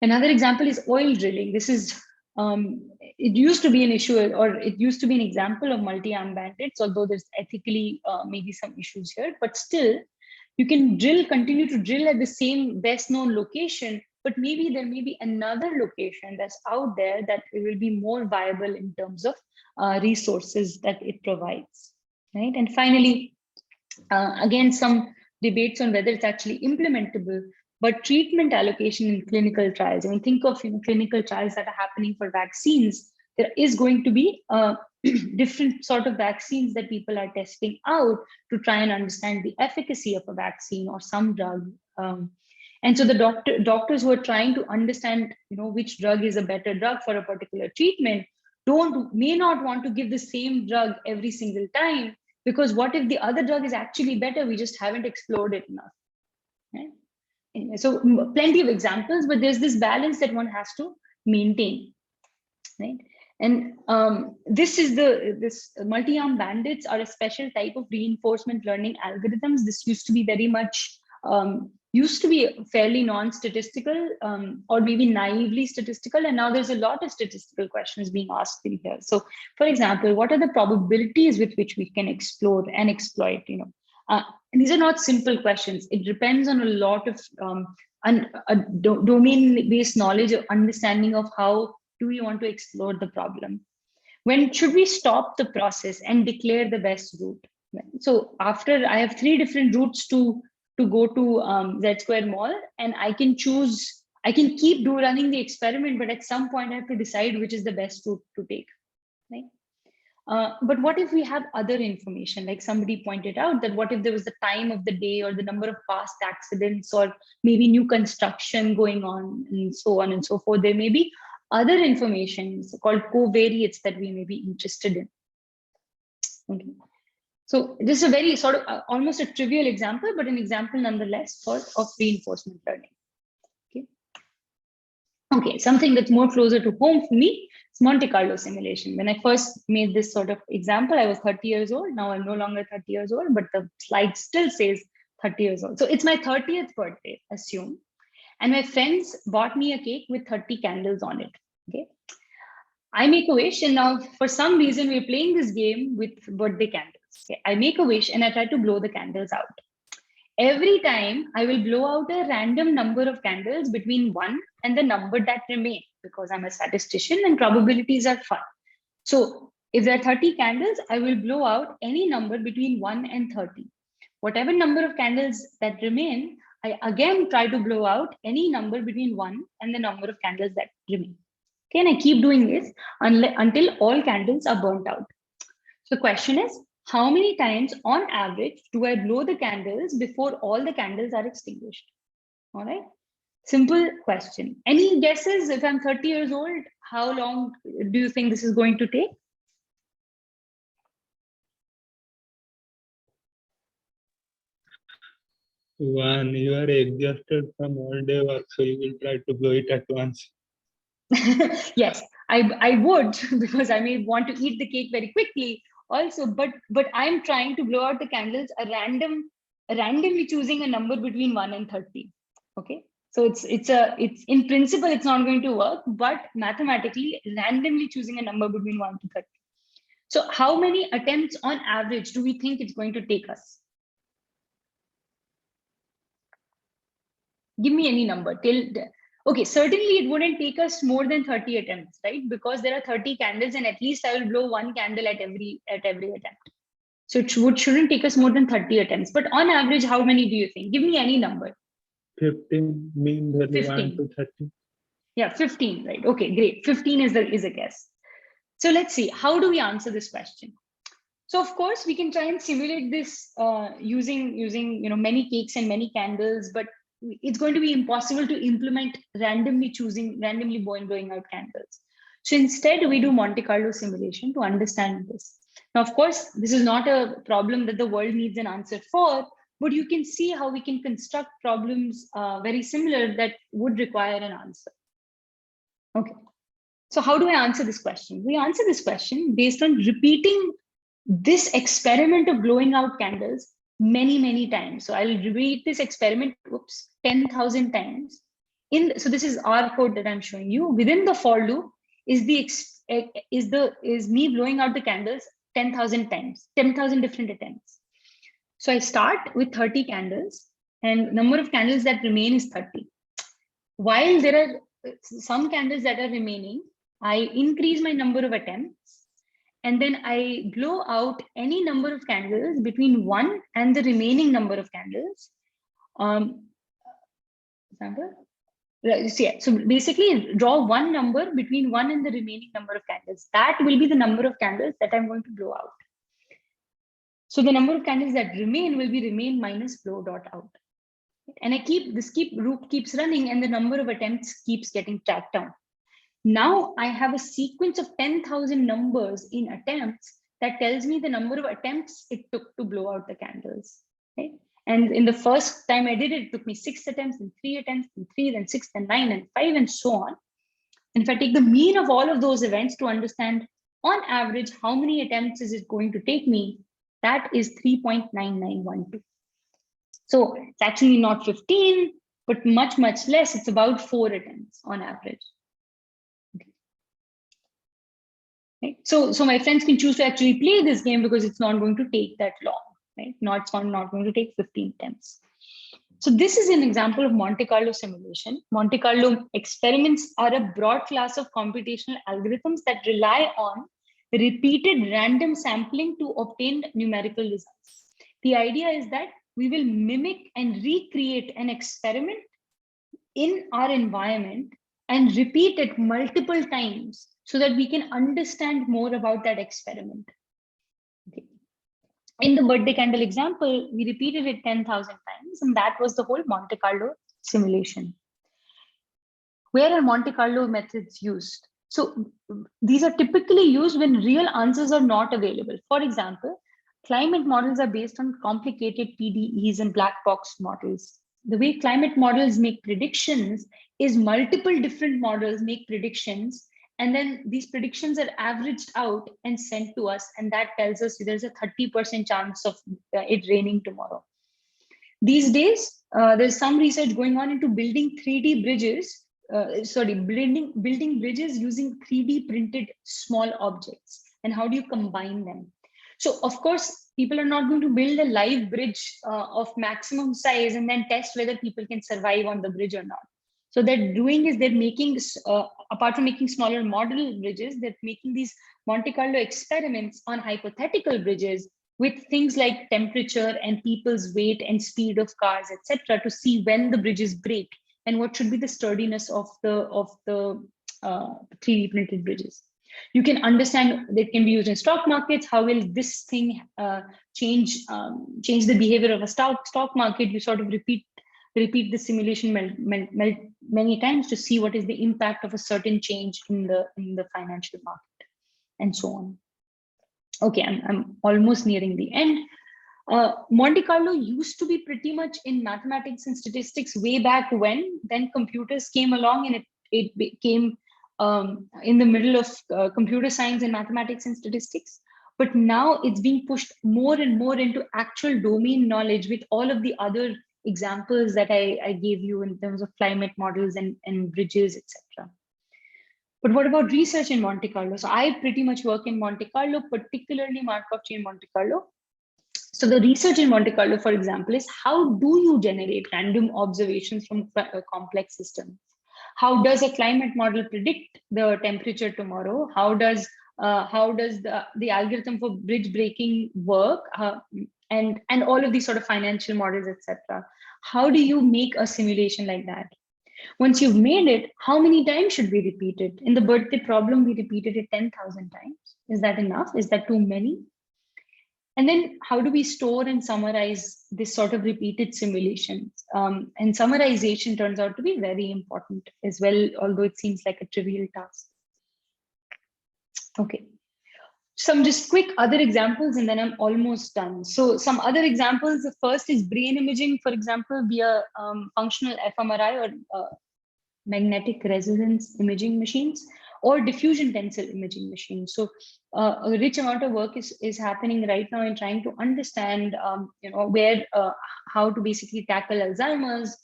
Another example is oil drilling. This is it used to be an issue, or it used to be an example of multi-arm bandits, although there's ethically maybe some issues here, but still you can continue to drill at the same best known location, but maybe there may be another location that's out there that will be more viable in terms of resources that it provides, right? And finally, again, some debates on whether it's actually implementable, but treatment allocation in clinical trials. I mean, think of clinical trials that are happening for vaccines. There is going to be different sort of vaccines that people are testing out to try and understand the efficacy of a vaccine or some drug. And so the doctors who are trying to understand, which drug is a better drug for a particular treatment may not want to give the same drug every single time, because what if the other drug is actually better? We just haven't explored it enough. Right? So plenty of examples, but there's this balance that one has to maintain, right? And this multi-arm bandits are a special type of reinforcement learning algorithms. This used to be very much fairly non-statistical, or maybe naively statistical, and now there's a lot of statistical questions being asked in here. So, for example, what are the probabilities with which we can explore and exploit? And these are not simple questions. It depends on a lot of domain-based knowledge or understanding of how do we want to explore the problem. When should we stop the process and declare the best route? So after I have 3 different routes to go to Z Square Mall, and I can keep running the experiment, but at some point I have to decide which is the best route to take, right? But what if we have other information, like somebody pointed out that what if there was the time of the day or the number of past accidents or maybe new construction going on and so forth. There may be other information called covariates that we may be interested in. Okay. So this is a very sort of almost a trivial example, but an example nonetheless of reinforcement learning. Okay, something that's more closer to home for me is Monte Carlo simulation. When I first made this sort of example, I was 30 years old. Now I'm no longer 30 years old, but the slide still says 30 years old. So it's my 30th birthday, assume. And my friends bought me a cake with 30 candles on it. Okay. I make a wish, and now for some reason we're playing this game with birthday candles. Okay. I make a wish and I try to blow the candles out. Every time I will blow out a random number of candles between 1 and the number that remain, because I'm a statistician and probabilities are fun. So if there are 30 candles, I will blow out any number between 1 and 30. Whatever number of candles that remain, I again try to blow out any number between 1 and the number of candles that remain. Okay, and I keep doing this until all candles are burnt out. So the question is, how many times on average do I blow the candles before all the candles are extinguished? All right, simple question. Any guesses? If I'm 30 years old, how long do you think this is going to take? One, you are exhausted from all day work, so you will try to blow it at once. Yes, I would, because I may want to eat the cake very quickly also, but I'm trying to blow out the candles randomly choosing a number between 1 and 30. Okay, so it's in principle it's not going to work, but mathematically randomly choosing a number between 1 to 30. So how many attempts on average do we think it's going to take us? Give me any number okay, certainly it wouldn't take us more than 30 attempts, right? Because there are 30 candles and at least I will blow 1 candle at every attempt. So it shouldn't take us more than 30 attempts. But on average, how many do you think? Give me any number. 15, mean 1 to 30. Yeah, 15, right? Okay, great. 15 is a guess. So let's see, how do we answer this question? So of course we can try and simulate this using many cakes and many candles, but it's going to be impossible to implement randomly blowing out candles. So instead we do Monte Carlo simulation to understand this. Now, of course, this is not a problem that the world needs an answer for, but you can see how we can construct problems very similar that would require an answer. Okay, so how do I answer this question? We answer this question based on repeating this experiment of blowing out candles many times. So I'll repeat this experiment 10,000 times. So this is our code that I'm showing you. Within the for loop is me blowing out the candles 10,000 times, 10,000 different attempts. So I start with 30 candles and number of candles that remain is 30. While there are some candles that are remaining, I increase my number of attempts. And then I blow out any number of candles between 1 and the remaining number of candles. Right, so yeah, so basically draw one number between 1 and the remaining number of candles. That will be the number of candles that I'm going to blow out. So the number of candles that remain will be remain minus blow dot out. And loop keeps running and the number of attempts keeps getting tracked down. Now I have a sequence of 10,000 numbers in attempts that tells me the number of attempts it took to blow out the candles. Okay? And in the first time I did it, it took me 6 attempts, and 3 attempts, and 3, then 6, then 9, and 5, and so on. And if I take the mean of all of those events to understand on average how many attempts is it going to take me, that is 3.9912. So it's actually not 15, but much, much less. It's about 4 attempts on average. Okay. So my friends can choose to actually play this game because it's not going to take that long. Right? It's not going to take 15 attempts. So this is an example of Monte Carlo simulation. Monte Carlo experiments are a broad class of computational algorithms that rely on repeated random sampling to obtain numerical results. The idea is that we will mimic and recreate an experiment in our environment and repeat it multiple times so that we can understand more about that experiment. Okay. In the birthday candle example, we repeated it 10,000 times, and that was the whole Monte Carlo simulation. Where are Monte Carlo methods used? So these are typically used when real answers are not available. For example, climate models are based on complicated PDEs and black box models. The way climate models make predictions is multiple different models make predictions, and then these predictions are averaged out and sent to us, and that tells us there's a 30% chance of it raining tomorrow. These days, there's some research going on into building 3D bridges, building bridges using 3D printed small objects, and how do you combine them? So of course, people are not going to build a live bridge of maximum size and then test whether people can survive on the bridge or not. So they're doing is they're making, apart from making smaller model bridges, they're making these Monte Carlo experiments on hypothetical bridges with things like temperature and people's weight and speed of cars, etc., to see when the bridges break and what should be the sturdiness of the 3D printed bridges. You can understand that it can be used in stock markets. How will this thing change the behavior of a stock market? You sort of repeat the simulation many times to see what is the impact of a certain change in the financial market, and so on. Okay, I'm almost nearing the end. Monte Carlo used to be pretty much in mathematics and statistics way back when. Then computers came along, and it became in the middle of computer science and mathematics and statistics. But now it's being pushed more and more into actual domain knowledge with all of the other examples that I gave you in terms of climate models and bridges, etc. But what about research in Monte Carlo? So I pretty much work in Monte Carlo, particularly Markov chain Monte Carlo. So the research in Monte Carlo, for example, is how do you generate random observations from complex systems? How does a climate model predict the temperature tomorrow? How does the algorithm for bridge breaking work? And all of these sort of financial models, etc. How do you make a simulation like that? Once you've made it, how many times should we repeat it? In the birthday problem, we repeated it 10,000 times. Is that enough? Is that too many? And then how do we store and summarize this sort of repeated simulations? And summarization turns out to be very important as well, although it seems like a trivial task. Okay. Some just quick other examples, and then I'm almost done. So some other examples, the first is brain imaging, for example, via functional fMRI or magnetic resonance imaging machines, or diffusion tensor imaging machines. So a rich amount of work is happening right now in trying to understand how to basically tackle Alzheimer's.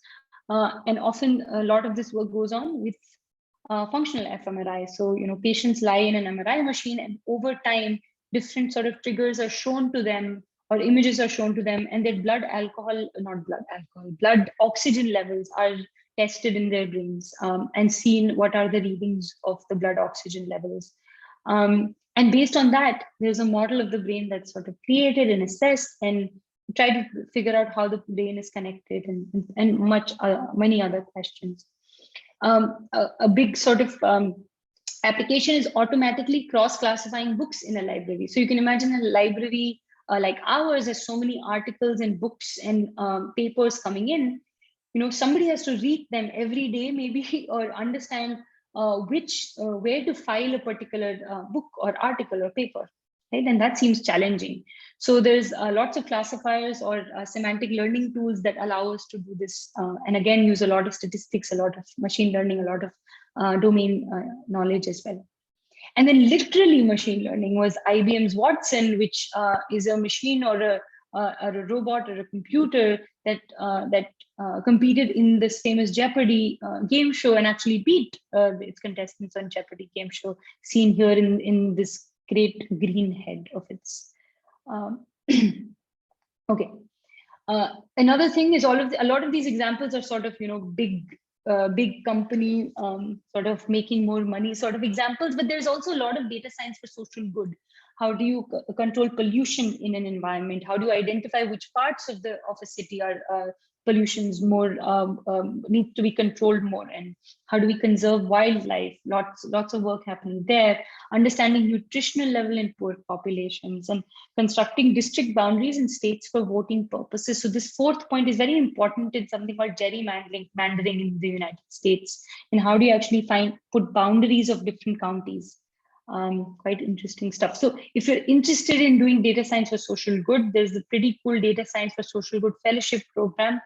And often a lot of this work goes on with functional fMRI. So, patients lie in an MRI machine, and over time, different sort of triggers are shown to them, or images are shown to them, and their blood oxygen levels are tested in their brains and seen what are the readings of the blood oxygen levels. And based on that, there's a model of the brain that's sort of created and assessed, and try to figure out how the brain is connected, and many other questions. a big sort of application is automatically cross-classifying books in a library. So you can imagine a library like ours has so many articles and books and papers coming in. Somebody has to read them every day, maybe, or understand where to file a particular book or article or paper, right? And that seems challenging. So there's lots of classifiers or semantic learning tools that allow us to do this, and again, use a lot of statistics, a lot of machine learning, a lot of domain knowledge as well. And then literally machine learning was IBM's Watson, which is a machine or a robot or a computer that competed in this famous Jeopardy game show and actually beat its contestants on Jeopardy game show, seen here in this great green head of its. Okay. Another thing is a lot of these examples are sort of big company sort of making more money sort of examples, but there's also a lot of data science for social good. How do you control pollution in an environment? How do you identify which parts of a city are pollutions more need to be controlled more, and how do we conserve wildlife? Lots of work happening there. Understanding nutritional level in poor populations and constructing district boundaries in states for voting purposes. So this fourth point is very important in something called gerrymandering in the United States. And how do you actually put boundaries of different counties? Quite interesting stuff. So if you're interested in doing data science for social good, there's a pretty cool data science for social good fellowship program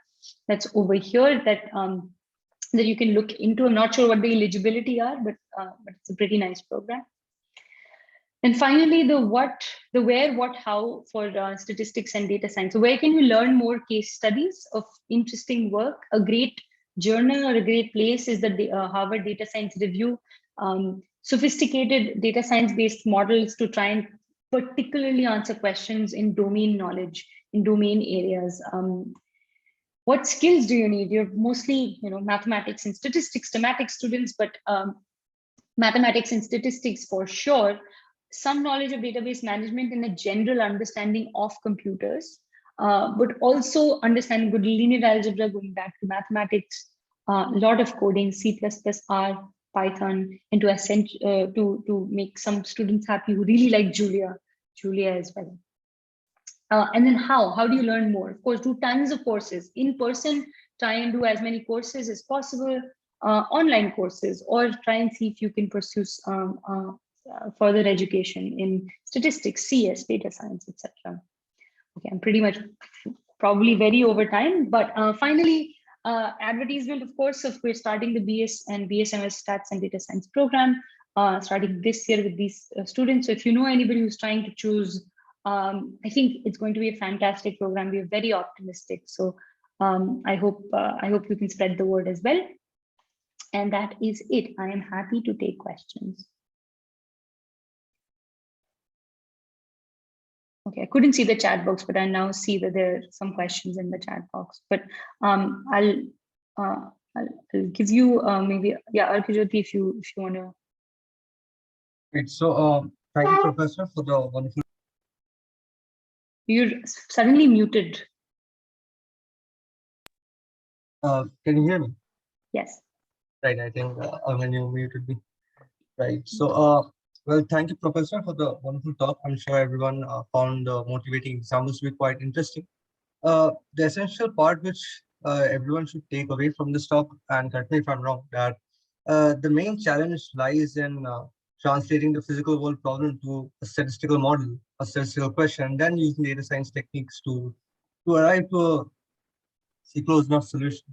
that's over here that you can look into. I'm not sure what the eligibility are, but it's a pretty nice program. And finally, the where, what, how for statistics and data science. So where can you learn more case studies of interesting work? A great journal or a great place is the Harvard Data Science Review. Sophisticated data science-based models to try and particularly answer questions in domain knowledge, in domain areas. What skills do you need? You're mostly, mathematics and statistics, thematic students, but mathematics and statistics for sure. Some knowledge of database management and a general understanding of computers, but also understanding good linear algebra, going back to mathematics, a lot of coding, C++, R, Python, and to make some students happy who really like Julia as well. And then how do you learn more? Of course, do tons of courses in person, try and do as many courses as possible, online courses, or try and see if you can pursue further education in statistics, CS, data science, etc. Okay, I'm pretty much probably very over time, but finally, advertisement, of course, if we're starting the BS and BSMS Stats and Data Science program, starting this year with these students. So if you know anybody who's trying to choose, I think it's going to be a fantastic program. We're very optimistic. So I hope you can spread the word as well. And that is it. I am happy to take questions. Okay, I couldn't see the chat box, but I now see that there are some questions in the chat box. But I'll give you maybe, Arkajyoti, if you want to. Great. So thank you, Professor, for the wonderful. You're suddenly muted. Can you hear me? Yes. Right. I think when you muted me. Right. So well, thank you, Professor, for the wonderful talk. I'm sure everyone found the motivating examples to be quite interesting. The essential part which everyone should take away from this talk, and correct me if I'm wrong, that the main challenge lies in translating the physical world problem to a statistical model, a statistical question, and then using data science techniques to arrive to a close enough solution.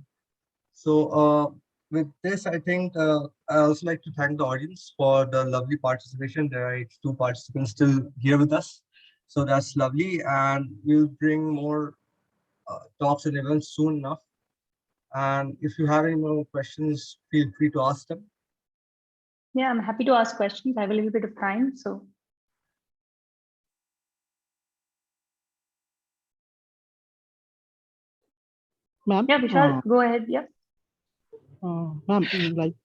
So with this, I think I also like to thank the audience for the lovely participation. There are 2 participants still here with us. So that's lovely. And we'll bring more talks and events soon enough. And if you have any more questions, feel free to ask them. Yeah, I'm happy to ask questions. I have a little bit of time, so. Ma'am? Yeah, Vishal, go ahead. Yeah. Ma'am, like.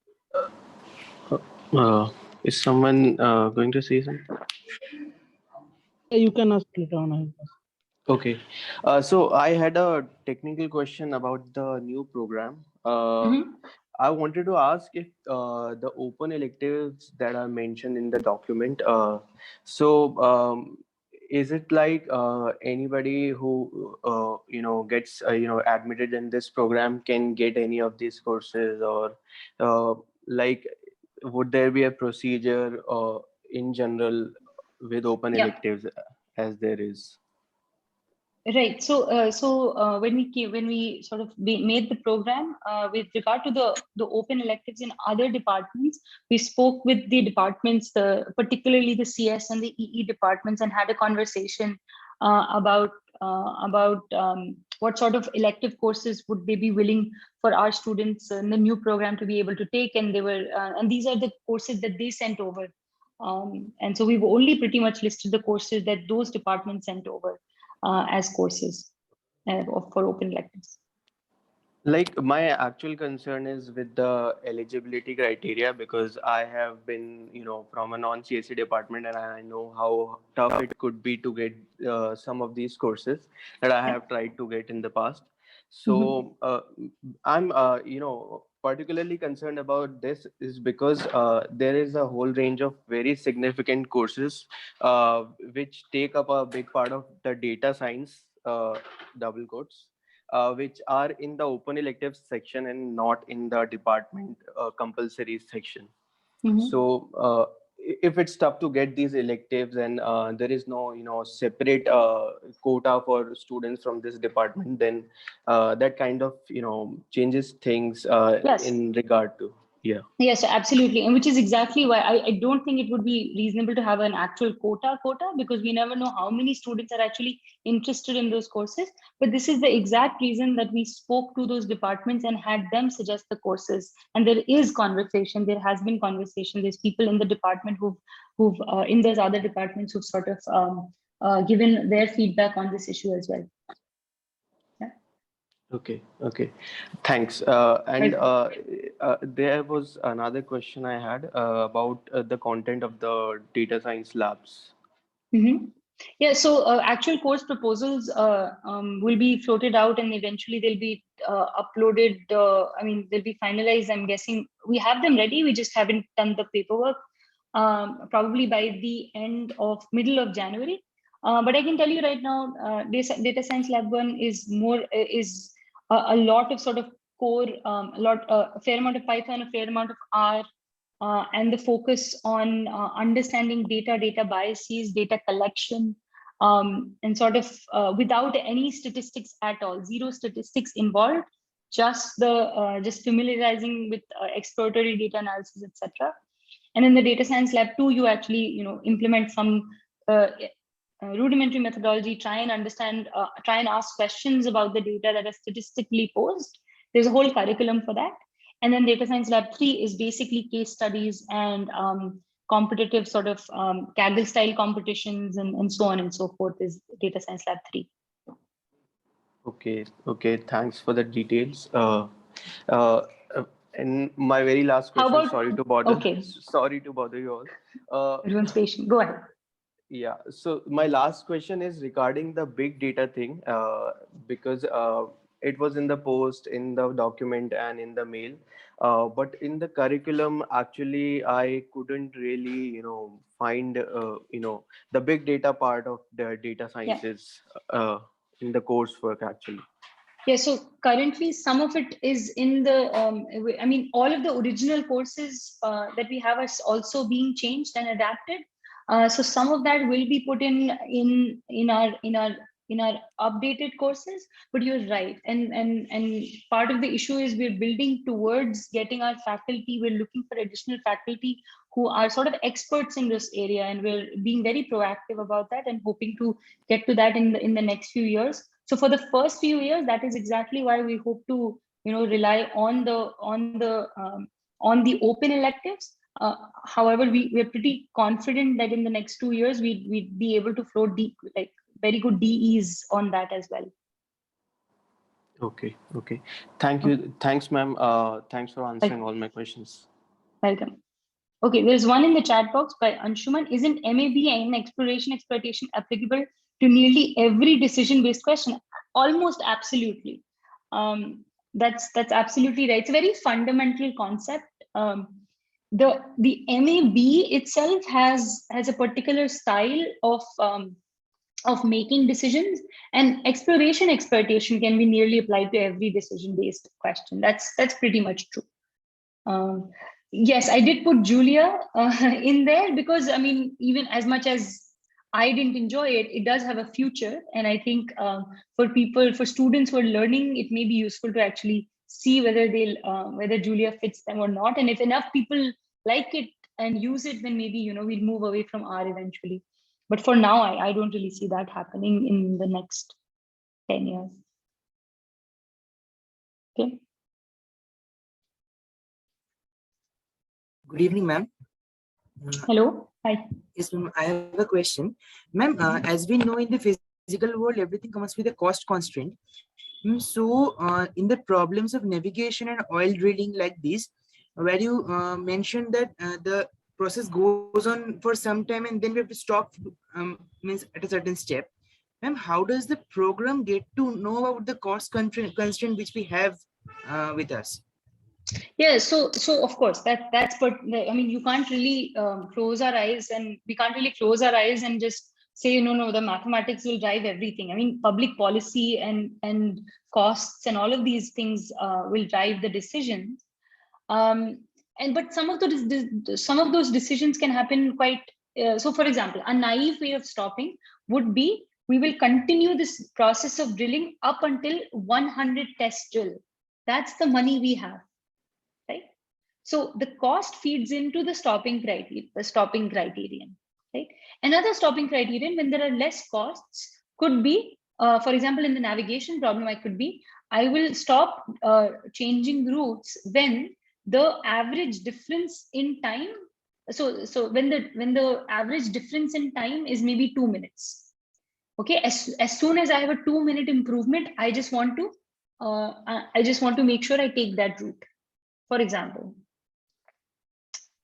Is someone going to say something? You can ask later on. Okay. So I had a technical question about the new program. Mhm. I wanted to ask if the open electives that are mentioned in the document, is it like anybody who gets admitted in this program can get any of these courses, or uh, like would there be a procedure in general with open Yeah. electives as there is? Right. So when we sort of made the program with regard to the open electives in other departments, we spoke with the departments, particularly the CS and the EE departments, and had a conversation about what sort of elective courses would they be willing for our students in the new program to be able to take, and and these are the courses that they sent over, and so we've only pretty much listed the courses that those departments sent over as courses for open electives. Like my actual concern is with the eligibility criteria, because I have been, from a non-CSE department, and I know how tough it could be to get some of these courses that I have tried to get in the past. So I'm, particularly concerned about this is because there is a whole range of very significant courses which take up a big part of the data science, double quotes, which are in the open electives section and not in the department compulsory section. So if it's tough to get these electives, and there is no separate quota for students from this department, then that kind of changes things Yes. in regard to. Yeah. Yes, absolutely. And which is exactly why I don't think it would be reasonable to have an actual quota, because we never know how many students are actually interested in those courses. But this is the exact reason that we spoke to those departments and had them suggest the courses. And there is conversation, there has been conversation. There's people in the department who've in those other departments who've sort of given their feedback on this issue as well. Okay. Thanks. There was another question I had about the content of the data science labs. Mm-hmm. Yeah, so actual course proposals will be floated out, and eventually they'll be uploaded. They'll be finalized. I'm guessing we have them ready. We just haven't done the paperwork. Probably by the middle of January. But I can tell you right now, Data Science Lab 1 is a lot of sort of core, a fair amount of Python, a fair amount of R. And the focus on understanding data biases, data collection, and sort of without any statistics at all, zero statistics involved, just familiarizing with exploratory data analysis, etc. And in the Data Science Lab 2, you actually implement some rudimentary methodology, try and ask questions about the data that are statistically posed. There's a whole curriculum for that. And then Data Science Lab 3 is basically case studies and competitive sort of Kaggle style competitions and so on and so forth is Data Science Lab 3. Okay. Thanks for the details. And my very last How question, about- sorry to bother. Okay. Sorry to bother you all. Everyone's patient. Go ahead. Yeah. So my last question is regarding the big data thing, because it was in the post, in the document, and in the mail. But in the curriculum, actually, I couldn't really, find, the big data part of the data sciences in the coursework, actually. Yeah, so currently some of it is in the, all of the original courses that we have are also being changed and adapted. So some of that will be put in our updated courses, but you're right. And part of the issue is we're building towards getting our faculty. We're looking for additional faculty who are sort of experts in this area, and we're being very proactive about that and hoping to get to that in the next few years. So for the first few years, that is exactly why we hope to rely on the open electives. However, we're pretty confident that in the next 2 years we'd be able to float very good DEs on that as well. Okay. Thank you. Thanks, ma'am. Thanks for answering all my questions. Welcome. Okay, there's one in the chat box by Anshuman. Isn't MAB and exploration exploitation applicable to nearly every decision-based question? Almost absolutely. That's absolutely right. It's a very fundamental concept. The MAB itself has a particular style of making decisions, and exploitation can be nearly applied to every decision-based question. That's pretty much true. Yes, I did put Julia in there because, I mean, even as much as I didn't enjoy it, it does have a future. And I think for students who are learning, it may be useful to actually see whether Julia fits them or not. And if enough people like it and use it, then maybe, we'll move away from R eventually. But for now, I don't really see that happening in the next 10 years. Okay. Good evening, ma'am. Hello. Hi. Yes, ma'am. I have a question. Ma'am, as we know in the physical world, everything comes with a cost constraint. So in the problems of navigation and oil drilling like this, where you mentioned that the process goes on for some time and then we have to stop means at a certain step. Ma'am, how does the program get to know about the cost constraint which we have with us? Yeah, so of course that's but I mean, you can't really close our eyes, and we can't really close our eyes and just say no, the mathematics will drive everything. I mean, public policy and costs and all of these things will drive the decisions. But some of those decisions can happen quite. So, for example, a naive way of stopping would be, we will continue this process of drilling up until 100 test drill. That's the money we have. So the cost feeds into the stopping criterion, right? Another stopping criterion, when there are less costs, could be, for example, in the navigation problem, I will stop changing routes when the average difference in time. So when the average difference in time is maybe 2 minutes. Okay, as soon as I have a 2-minute improvement, I just want to make sure I take that route, for example.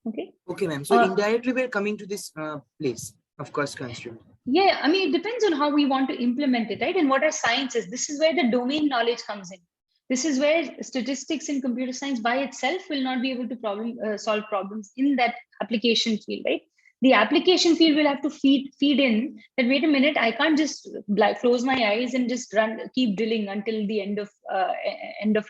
Okay, ma'am. So indirectly we're coming to this place of cost constraint. Yeah, I mean, it depends on how we want to implement it, right? And what our science is. This is where the domain knowledge comes in. This is where statistics in computer science by itself will not be able to solve problems in that application field, right? The application field will have to feed in that, wait a minute, I can't just close my eyes and just keep drilling until the end of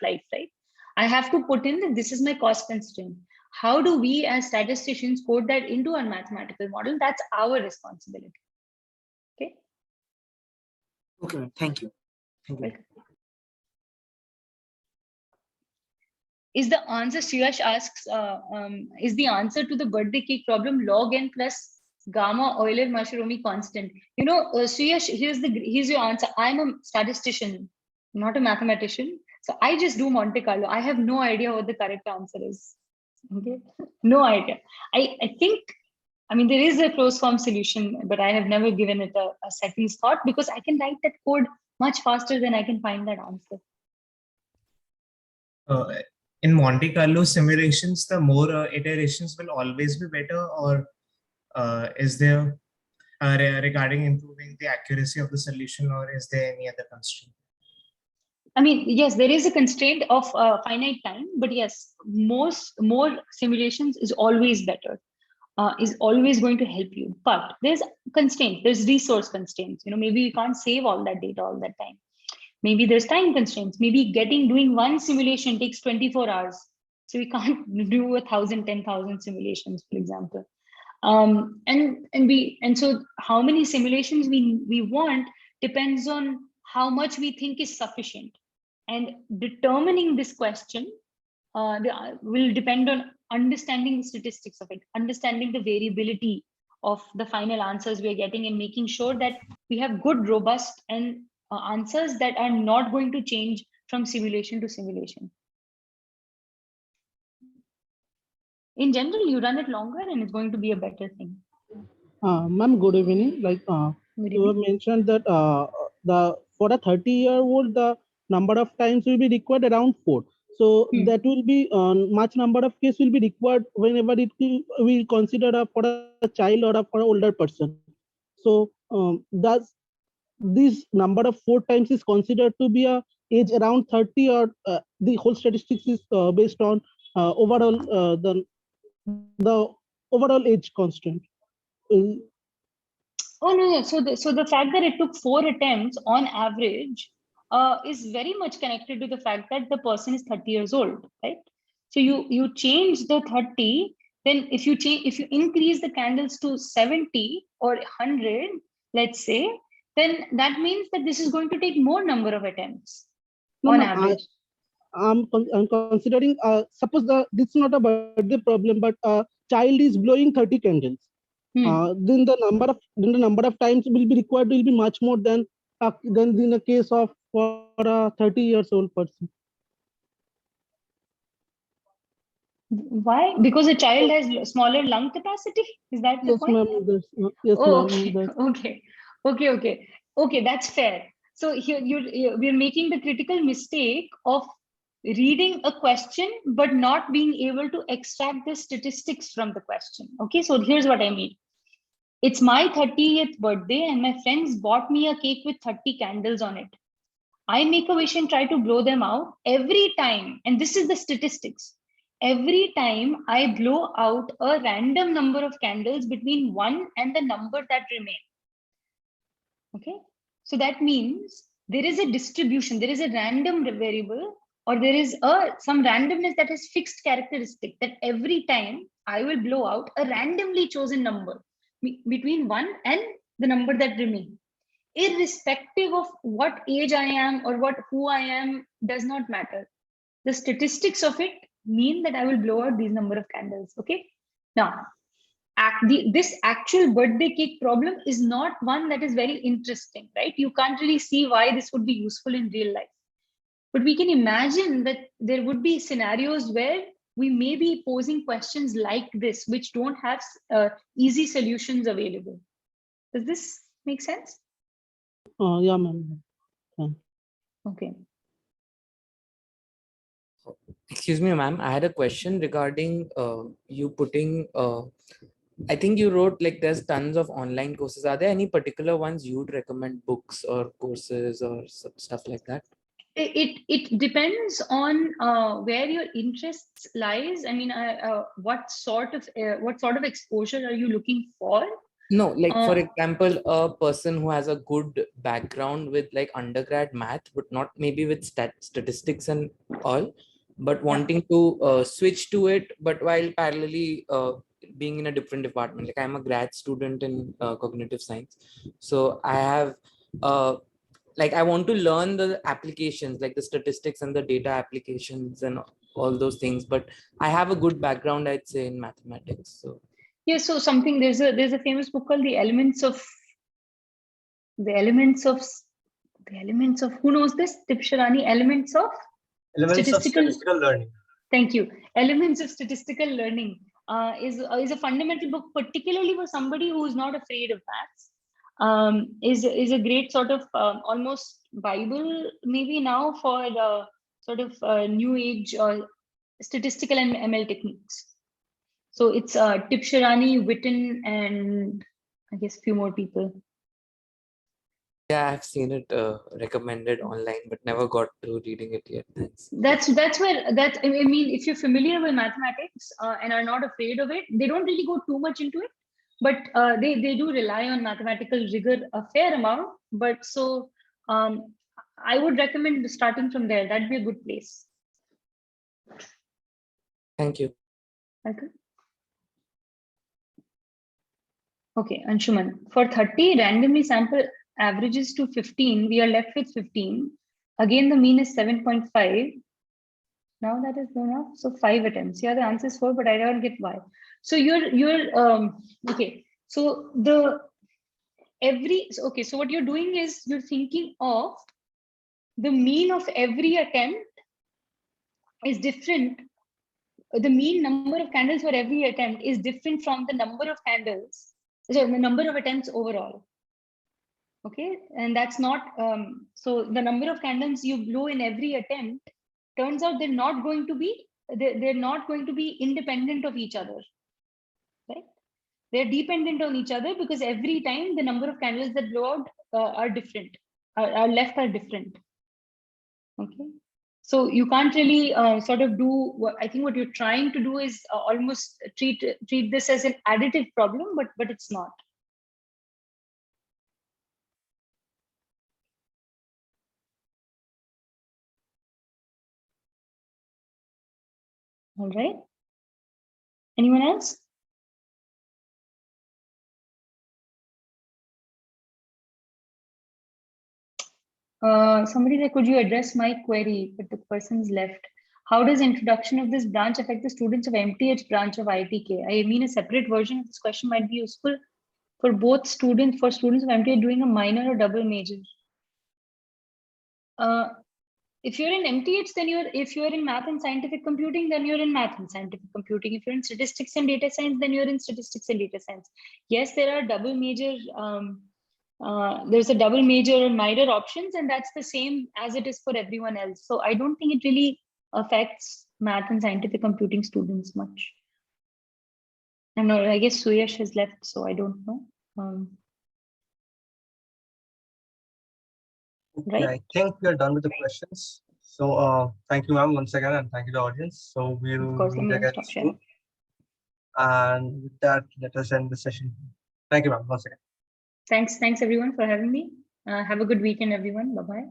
life, right? I have to put in that this is my cost constraint. How do we as statisticians code that into a mathematical model? That's our responsibility. Okay. Okay, thank you. Thank you. Is the answer, Suyash asks, is the answer to the birthday cake problem log n plus gamma Euler-Mascheroni constant? Suyash, here's your answer. I'm a statistician, not a mathematician. So I just do Monte Carlo. I have no idea what the correct answer is. Okay, no idea. I think, I mean, there is a closed form solution, but I have never given it a second's thought, because I can write that code much faster than I can find that answer. In Monte Carlo simulations, the more iterations will always be better, or is there regarding improving the accuracy of the solution, or is there any other constraint? I mean, yes, there is a constraint of finite time, but yes, more simulations is always better, is always going to help you. But there's constraints, there's resource constraints. Maybe you can't save all that data all that time. Maybe there's time constraints. Maybe doing one simulation takes 24 hours. So we can't do 1,000, 10,000 simulations, for example. And so how many simulations we want depends on how much we think is sufficient. And determining this question will depend on understanding the statistics of it, understanding the variability of the final answers we're getting, and making sure that we have good, robust and answers that are not going to change from simulation to simulation. In general, you run it longer and it's going to be a better thing. Ma'am, good evening. You have mentioned that for a 30-year-old, the number of times will be required around 4. So that will be much number of cases will be required whenever it will consider for a child or for an older person. So does this number of 4 times is considered to be a age around 30, or the whole statistics is based on overall the overall age constant? Oh no, so the fact that it took 4 attempts on average is very much connected to the fact that the person is 30 years old, right? So you change the 30, then if you increase the candles to 70 or 100, let's say, then that means that this is going to take more number of attempts on average. I'm considering, suppose this is not a birthday problem, but a child is blowing 30 candles. Then the number of times will be required will be much more than in the case of for a 30 years old person. Why? Because a child has smaller lung capacity? Is that the point? Yes, Oh, ma'am. Okay, that's fair. So here we're making the critical mistake of reading a question but not being able to extract the statistics from the question. Okay, so here's what I mean. It's my 30th birthday and my friends bought me a cake with 30 candles on it. I make a wish and try to blow them out every time, and this is the statistics. Every time I blow out a random number of candles between 1 and the number that remain. Okay, so that means there is a distribution, there is a random variable, or there is some randomness that has fixed characteristic that every time I will blow out a randomly chosen number between 1 and the number that remain. Irrespective of what age I am or who I am, does not matter. The statistics of it mean that I will blow out these number of candles. Okay. Now, this actual birthday cake problem is not one that is very interesting, right? You can't really see why this would be useful in real life. But we can imagine that there would be scenarios where we may be posing questions like this, which don't have easy solutions available. Does this make sense? Yeah, ma'am. Okay. Excuse me, ma'am. I had a question regarding you putting. I think you wrote like there's tons of online courses. Are there any particular ones you'd recommend, books or courses or stuff like that? It depends on where your interests lies. I mean, what sort of exposure are you looking for? No, like for example, a person who has a good background with like undergrad math, but not maybe with statistics and all, but wanting to switch to it, but while parallelly being in a different department. Like I'm a grad student in cognitive science, so I have like I want to learn the applications, like the statistics and the data applications and all those things, but I have a good background, I'd say, in mathematics. So yeah, so there's a famous book called The Elements of who knows this? Tipsharani, Elements of Statistical Learning. Thank you. Elements of Statistical Learning is a fundamental book, particularly for somebody who is not afraid of maths. Is a great sort of almost Bible maybe now for sort of new age statistical and ML techniques. So it's Tipsharani, Witten, and I guess a few more people. yeah, I've seen it recommended online, but never got to reading it yet. Thanks. I mean, if you're familiar with mathematics and are not afraid of it, they don't really go too much into it, but they do rely on mathematical rigor a fair amount. But so I would recommend starting from there. That'd be a good place. Thank you. Okay. Okay, Anshuman, for 30 randomly sample averages to 15, we are left with 15. Again, the mean is 7.5. Now that is blown off. So 5 attempts. Yeah, the answer is 4, but I don't get why. So okay. So so what you're doing is you're thinking of the mean of every attempt is different. The mean number of candles for every attempt is different from the number of candles. So the number of attempts overall. Okay, and that's not so the number of candles you blow in every attempt, turns out they're not going to be independent of each other, right? They're dependent on each other because every time the number of candles that blow out are different. Our left are different. Okay. So you can't really sort of do what I think what you're trying to do is almost treat this as an additive problem, but it's not. All right. Anyone else? Somebody said, could you address my query? But the person's left. How does introduction of this branch affect the students of MTH branch of IITK? I mean, a separate version of this question might be useful for both students, for students of MTH doing a minor or double major. If you're in MTH, then if you're in math and scientific computing, then you're in math and scientific computing. If you're in statistics and data science, then you're in statistics and data science. Yes, there are double major, there's a double major and minor options, and that's the same as it is for everyone else. So I don't think it really affects math and scientific computing students much. And I guess Suyash has left, so I don't know. Okay, I think we are done with the questions. So thank you, ma'am, once again, and thank you to the audience. So we'll Of course, I'm meet going to again stop sharing. soon. And with that, let us end the session. Thank you, ma'am, once again. Thanks everyone for having me. Have a good weekend, everyone. Bye-bye.